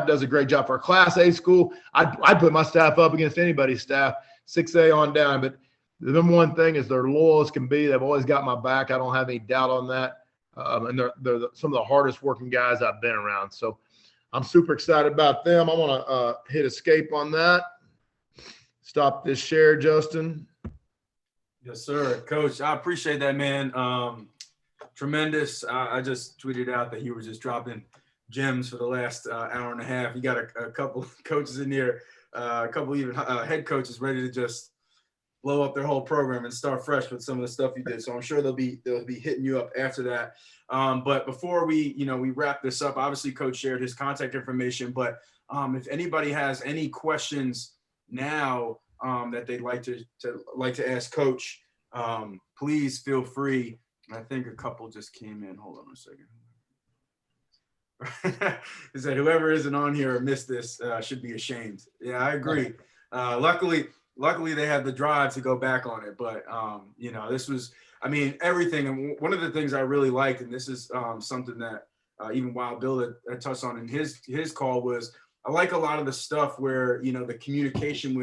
S1: does a great job for a Class A school. I'd put my staff up against anybody's staff, 6A on down. But the number one thing is they're loyal as can be. They've always got my back. I don't have any doubt on that. And they're some of the hardest working guys I've been around. So I'm super excited about them. I want to hit escape on that. Stop this share, Justin.
S2: Yes, sir. Coach, I appreciate that, man. Tremendous. I just tweeted out that you were just dropping gems for the last hour and a half. You got a couple coaches in there, a couple even head coaches ready to just blow up their whole program and start fresh with some of the stuff you did. So I'm sure they'll be hitting you up after that. But before we wrap this up, obviously Coach shared his contact information, but if anybody has any questions now that they'd like to ask Coach, please feel free. I think a couple just came in. Hold on a second. Is that whoever isn't on here or missed this should be ashamed. Yeah, I agree. Luckily they had the drive to go back on it, but this was, everything. And one of the things I really liked, and this is something that even Wild Bill had touched on in his call, was I like a lot of the stuff where the communication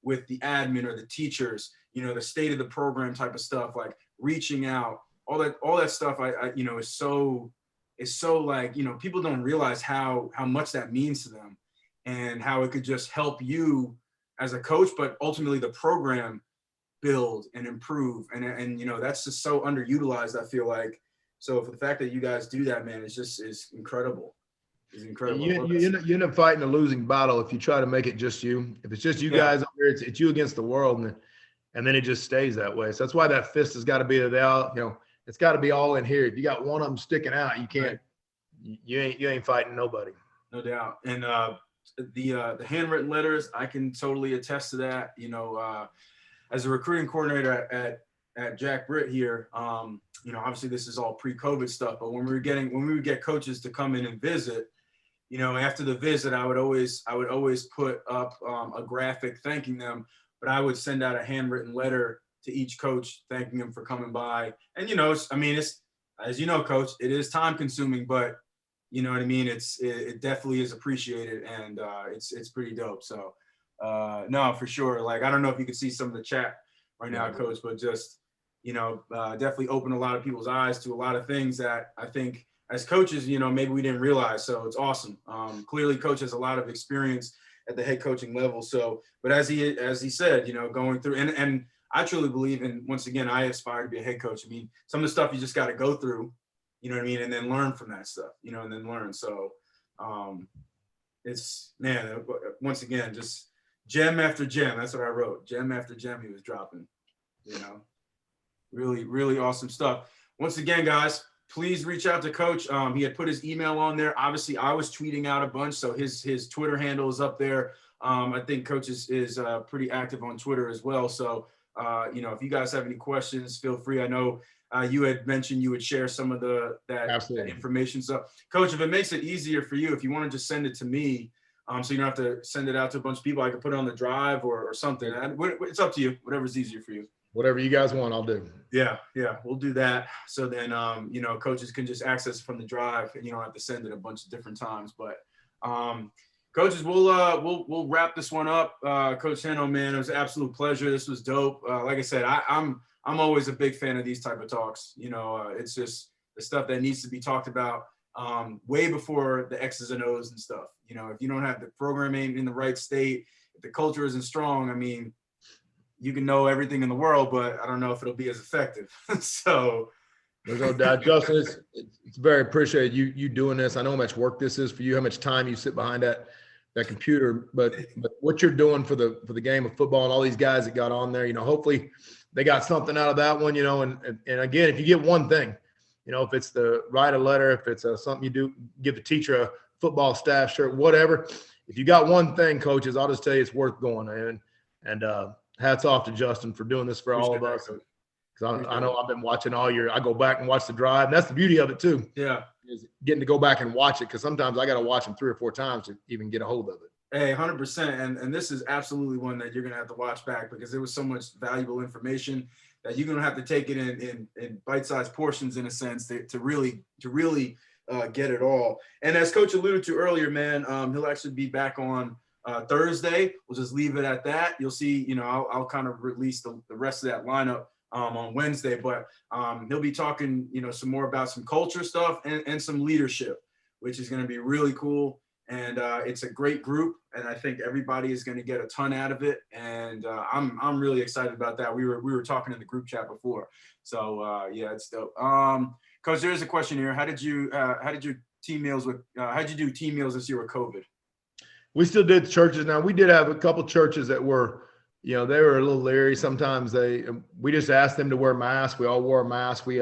S2: with the admin or the teachers, the state of the program type of stuff, like reaching out, all that stuff. Is so like, people don't realize how much that means to them and how it could just help you as a coach, but ultimately the program build and improve. And that's just so underutilized, I feel like. So for the fact that you guys do that, man, is incredible. It's incredible.
S1: You end up fighting a losing battle if you try to make it just you. If it's just you guys up here, it's you against the world, and then it just stays that way. So that's why that fist has got to be it's got to be all in here. If you got one of them sticking out, you can't. You ain't fighting nobody.
S2: No doubt. And the handwritten letters, I can totally attest to that. As a recruiting coordinator at Jack Britt here, obviously this is all pre-COVID stuff, but when we would get coaches to come in and visit, after the visit, I would always put up a graphic thanking them, but I would send out a handwritten letter to each coach thanking them for coming by. And it's as you know, Coach, it is time consuming, but you know what I mean? It definitely is appreciated, and it's pretty dope. So no, for sure. Like, I don't know if you can see some of the chat right now, Coach, but just definitely opened a lot of people's eyes to a lot of things that I think as coaches, maybe we didn't realize. So it's awesome. Clearly, Coach has a lot of experience at the head coaching level. So, but as he said, going through and I truly believe, and once again, I aspire to be a head coach. Some of the stuff you just got to go through, and then learn from that stuff, and then learn. So it's, man, once again, just gem after gem. That's what I wrote. Gem after gem he was dropping, really, really awesome stuff. Once again, guys, please reach out to Coach. He had put his email on there. Obviously, I was tweeting out a bunch, so his Twitter handle is up there. I think Coach is pretty active on Twitter as well. So, if you guys have any questions, feel free. I know you had mentioned you would share some of that information. So, Coach, if it makes it easier for you, if you want to just send it to me, so you don't have to send it out to a bunch of people, I could put it on the drive or something. It's up to you, whatever's easier for you.
S1: Whatever you guys want, I'll do.
S2: Yeah, we'll do that. So then, coaches can just access from the drive, and you don't have to send it a bunch of different times. But coaches, we'll wrap this one up. Coach Henno, man, it was an absolute pleasure. This was dope. Like I said, I'm always a big fan of these type of talks. It's just the stuff that needs to be talked about way before the X's and O's and stuff. If you don't have the programming in the right state, if the culture isn't strong, you can know everything in the world, but I don't know if it'll be as effective. So
S1: there's no doubt, Justin. It's very appreciated you doing this. I know how much work this is for you, how much time you sit behind that computer, but what you're doing for the game of football and all these guys that got on there, hopefully they got something out of that one, and again, if you get one thing, if it's write a letter, if it's something you do, give the teacher a football staff shirt, whatever, if you got one thing, coaches, I'll just tell you it's worth going. And hats off to Justin for doing this for all of us. Because I know I've been watching all year. I go back and watch the drive, and that's the beauty of it too.
S2: Yeah,
S1: is getting to go back and watch it, because sometimes I got to watch them 3 or 4 times to even get a hold of it.
S2: Hey, 100%. And this is absolutely one that you're going to have to watch back, because there was so much valuable information that you're going to have to take it in bite-sized portions, in a sense, to really get it all. And as Coach alluded to earlier, man, he'll actually be back on Thursday. We'll just leave it at that. You'll see, I'll kind of release the rest of that lineup on Wednesday, but he'll be talking, some more about some culture stuff and some leadership, which is going to be really cool. And it's a great group, and I think everybody is going to get a ton out of it. And I'm really excited about that. We were talking in the group chat before, so yeah, it's dope. Coach, there's a question here. How did you do team meals this year with COVID?
S1: We still did churches. Now, we did have a couple churches that were, they were a little leery. Sometimes we just asked them to wear masks. We all wore a mask. We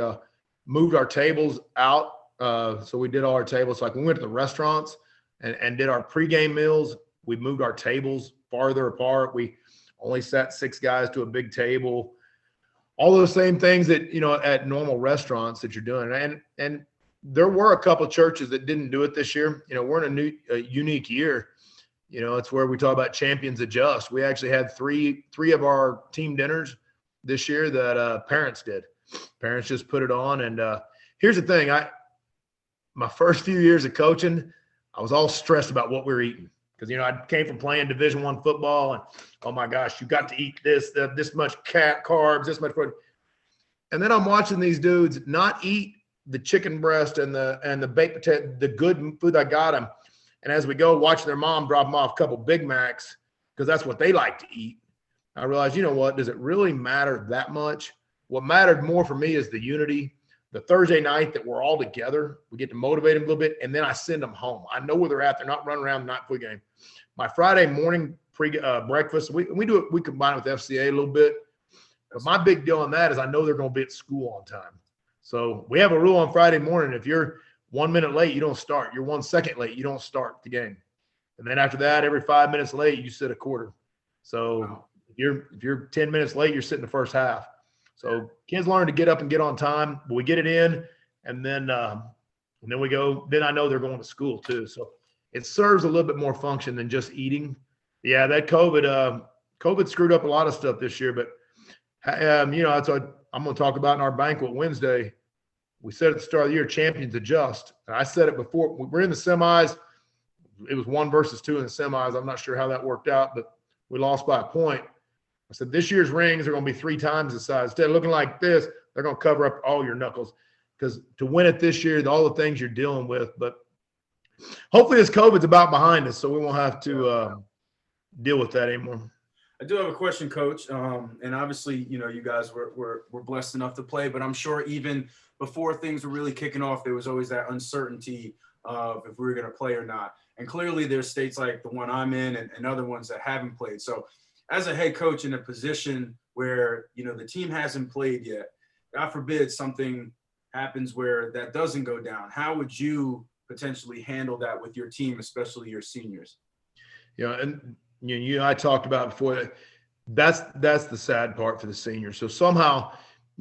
S1: moved our tables out. So we did all our tables. So like when we went to the restaurants and did our pregame meals, we moved our tables farther apart. We only sat 6 guys to a big table. All those same things that, at normal restaurants that you're doing. And there were a couple of churches that didn't do it this year. We're in a unique year. It's where we talk about champions adjust. We actually had three of our team dinners this year that parents did. Parents just put it on. And here's the thing. My first few years of coaching, I was all stressed about what we were eating. Because, I came from playing Division I football, and, oh, my gosh, you got to eat this much carbs, this much protein. And then I'm watching these dudes not eat the chicken breast and the baked potato, the good food I got them. And as we go, watching their mom drop them off a couple Big Macs, because that's what they like to eat. I realized, what? Does it really matter that much? What mattered more for me is the unity. The Thursday night that we're all together, we get to motivate them a little bit, and then I send them home. I know where they're at. They're not running around the night before the game. My Friday morning breakfast, we do it. We combine it with FCA a little bit. But my big deal on that is I know they're going to be at school on time. So we have a rule on Friday morning. If you're 1 minute late, you don't start. You're 1 second late, you don't start the game. And then after that, every 5 minutes late, you sit a quarter. So
S2: Wow.
S1: if you're 10 minutes late, you're sitting the first half. So kids learn to get up and get on time, but we get it in, and then we go. Then I know they're going to school too. So it serves a little bit more function than just eating. Yeah, that COVID screwed up a lot of stuff this year. But that's what I'm going to talk about in our banquet Wednesday. We said at the start of the year, champions adjust. And I said it before. We're in the semis. It was 1 versus 2 in the semis. I'm not sure how that worked out, but we lost by a point. I said, this year's rings are going to be 3 times the size. Instead of looking like this, they're going to cover up all your knuckles. Because to win it this year, all the things you're dealing with. But hopefully this COVID's about behind us, so we won't have to deal with that anymore.
S2: I do have a question, Coach. And obviously, you guys were blessed enough to play, but I'm sure even before things were really kicking off, there was always that uncertainty of if we were going to play or not. And clearly there's states like the one I'm in and other ones that haven't played. So as a head coach in a position where, the team hasn't played yet, God forbid something happens where that doesn't go down, how would you potentially handle that with your team, especially your seniors?
S1: And I talked about before, that's the sad part for the seniors. So somehow,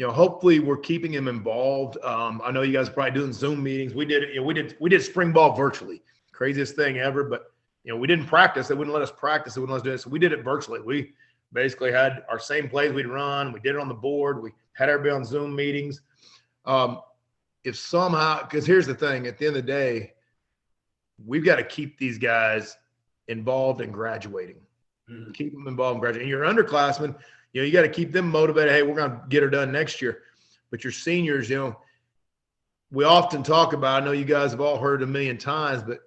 S1: hopefully we're keeping them involved. I know you guys are probably doing Zoom meetings. We did spring ball virtually, craziest thing ever, but we didn't practice. They wouldn't let us practice. They wouldn't let us do it. So we did it virtually. We basically had our same plays we'd run. We did it on the board. We had everybody on Zoom meetings. If somehow, because here's the thing, at the end of the day, we've got to keep these guys involved in graduating. Mm-hmm. Keep them involved in graduating. Your underclassmen, you got to keep them motivated. Hey, we're going to get her done next year. But your seniors, we often talk about, I know you guys have all heard it a million times, but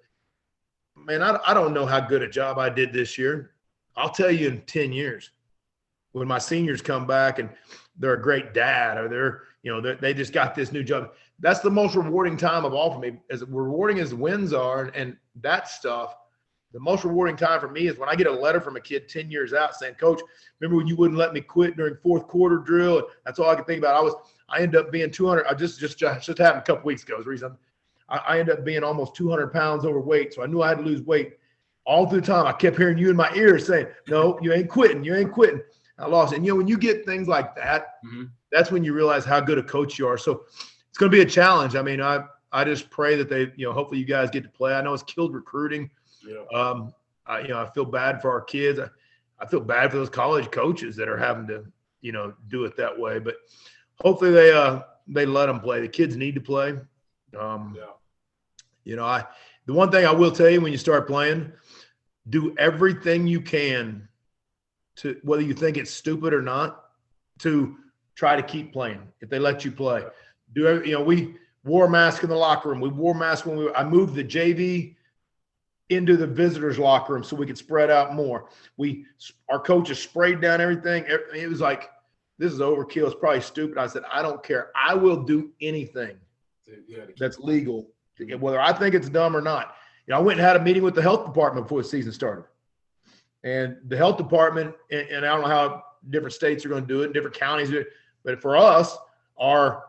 S1: man, I don't know how good a job I did this year. I'll tell you in 10 years when my seniors come back and they're a great dad or they just got this new job. That's the most rewarding time of all for me. As rewarding as wins are and that stuff, the most rewarding time for me is when I get a letter from a kid 10 years out saying, Coach, remember when you wouldn't let me quit during 4th quarter drill? And that's all I could think about. I ended up being 200. I just happened a couple weeks ago. The reason I ended up being almost 200 pounds overweight. So I knew I had to lose weight. all through time, I kept hearing you in my ear saying, no, you ain't quitting. You ain't quitting. I lost it. And, when you get things like that, that's when you realize how good a coach you are. So it's going to be a challenge. I mean, I just pray that they, hopefully you guys get to play. I know it's killed recruiting.
S2: Yeah.
S1: I feel bad for our kids. I feel bad for those college coaches that are having to, do it that way. But hopefully they let them play. The kids need to play. The one thing I will tell you when you start playing, do everything you can to, whether you think it's stupid or not, to try to keep playing. If they let you play, we wore a mask in the locker room. We wore masks when I moved the JV into the visitors locker room so we could spread out more. Our coaches sprayed down everything. It was like, this is overkill. It's probably stupid. I said, I don't care. I will do anything that's legal, whether I think it's dumb or not. I went and had a meeting with the health department before the season started. And the health department, and I don't know how different states are going to do it, different counties do it, but for us, our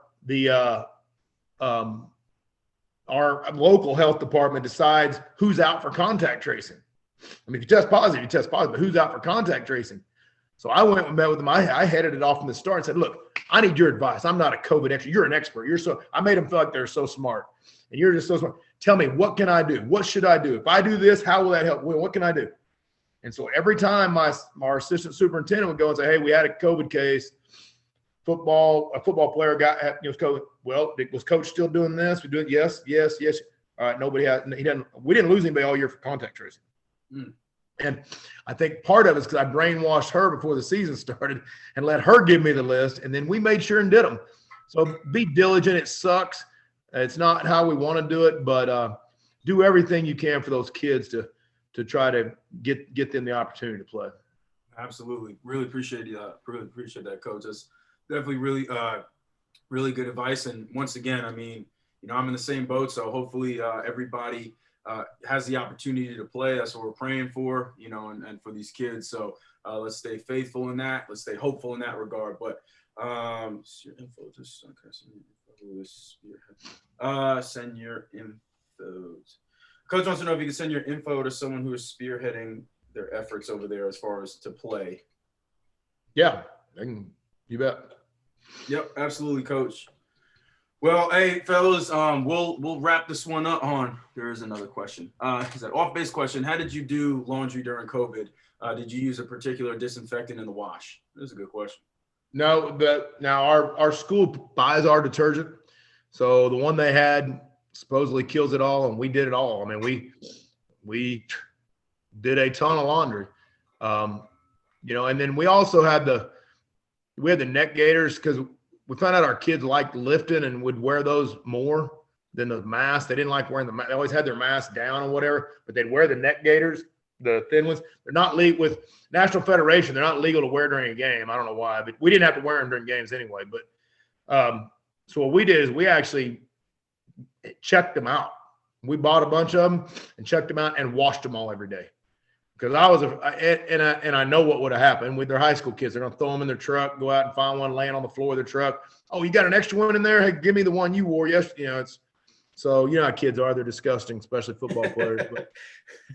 S1: local health department decides who's out for contact tracing. I mean, if you test positive, you test positive, but who's out for contact tracing? So I went and met with them. I headed it off from the start and said, look, I need your advice. I'm not a COVID expert. You're an expert. I made them feel like they're so smart. And you're just so smart. Tell me, what can I do? What should I do? If I do this, how will that help? What can I do? And so every time our assistant superintendent would go and say, hey, we had a COVID case. A football player was COVID. Well, was coach still doing this? We do it. Yes. All right. We didn't lose anybody all year for contact tracing. And I think part of it is because I brainwashed her before the season started and let her give me the list. And then we made sure and did them. So be diligent. It sucks. It's not how we want to do it, but do everything you can for those kids to try to get them the opportunity to play.
S2: Absolutely. Really appreciate that, Coach. That's definitely really good advice. And once again, I mean, I'm in the same boat. So hopefully everybody has the opportunity to play. That's what we're praying for, and for these kids. So let's stay faithful in that. Let's stay hopeful in that regard. But your info, send your info. Coach wants to know if you can send your info to someone who is spearheading their efforts over there as far as to play. Yeah,
S1: you bet.
S2: Yep, absolutely, Coach. Well, hey, fellas, we'll wrap this one up on. There is another question. Is that off-base question? How did you do laundry during COVID? Did you use a particular disinfectant in the wash? That's a good question.
S1: No, now our school buys our detergent, so the one they had supposedly kills it all, and we did it all. I mean, we did a ton of laundry, and then we also had the neck gaiters because we found out our kids liked lifting and would wear those more than the mask. They didn't like wearing the mask. They always had their mask down or whatever, but they'd wear the neck gaiters, the thin ones. They're not legal with National Federation. They're not legal to wear during a game. I don't know why, but we didn't have to wear them during games anyway. But so what we did is we actually checked them out. We bought a bunch of them and checked them out and washed them all every day. Because I know what would have happened with their high school kids. They're going to throw them in their truck, go out and find one laying on the floor of their truck. Oh, you got an extra one in there? Hey, give me the one you wore yesterday. So how kids are. They're disgusting, especially football players.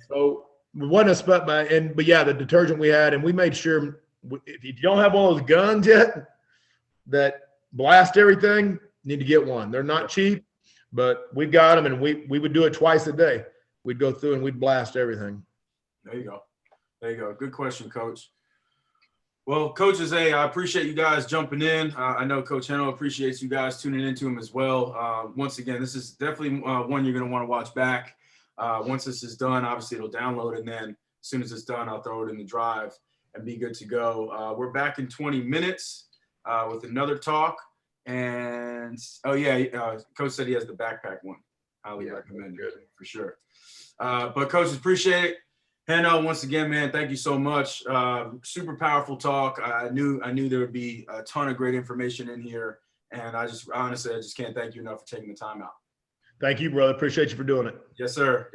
S1: So we wasn't but yeah, the detergent we had, and we made sure if you don't have one of those guns yet that blast everything, you need to get one. They're not cheap, but we've got them, and we would do it twice a day. We'd go through and we'd blast everything.
S2: There you go. Good question, Coach. Well, coaches, hey, I appreciate you guys jumping in. I know Coach Heno appreciates you guys tuning into him as well. Once again, this is definitely one you're going to want to watch back. Once this is done, obviously it'll download, and then as soon as it's done, I'll throw it in the drive and be good to go. We're back in 20 minutes with another talk. And, Coach said he has the backpack one. Highly recommend it for sure. But coaches, appreciate it. Heno, once again, man, thank you so much. Super powerful talk. I knew there would be a ton of great information in here, and I just can't thank you enough for taking the time out.
S1: Thank you, brother. Appreciate you for doing it.
S2: Yes, sir.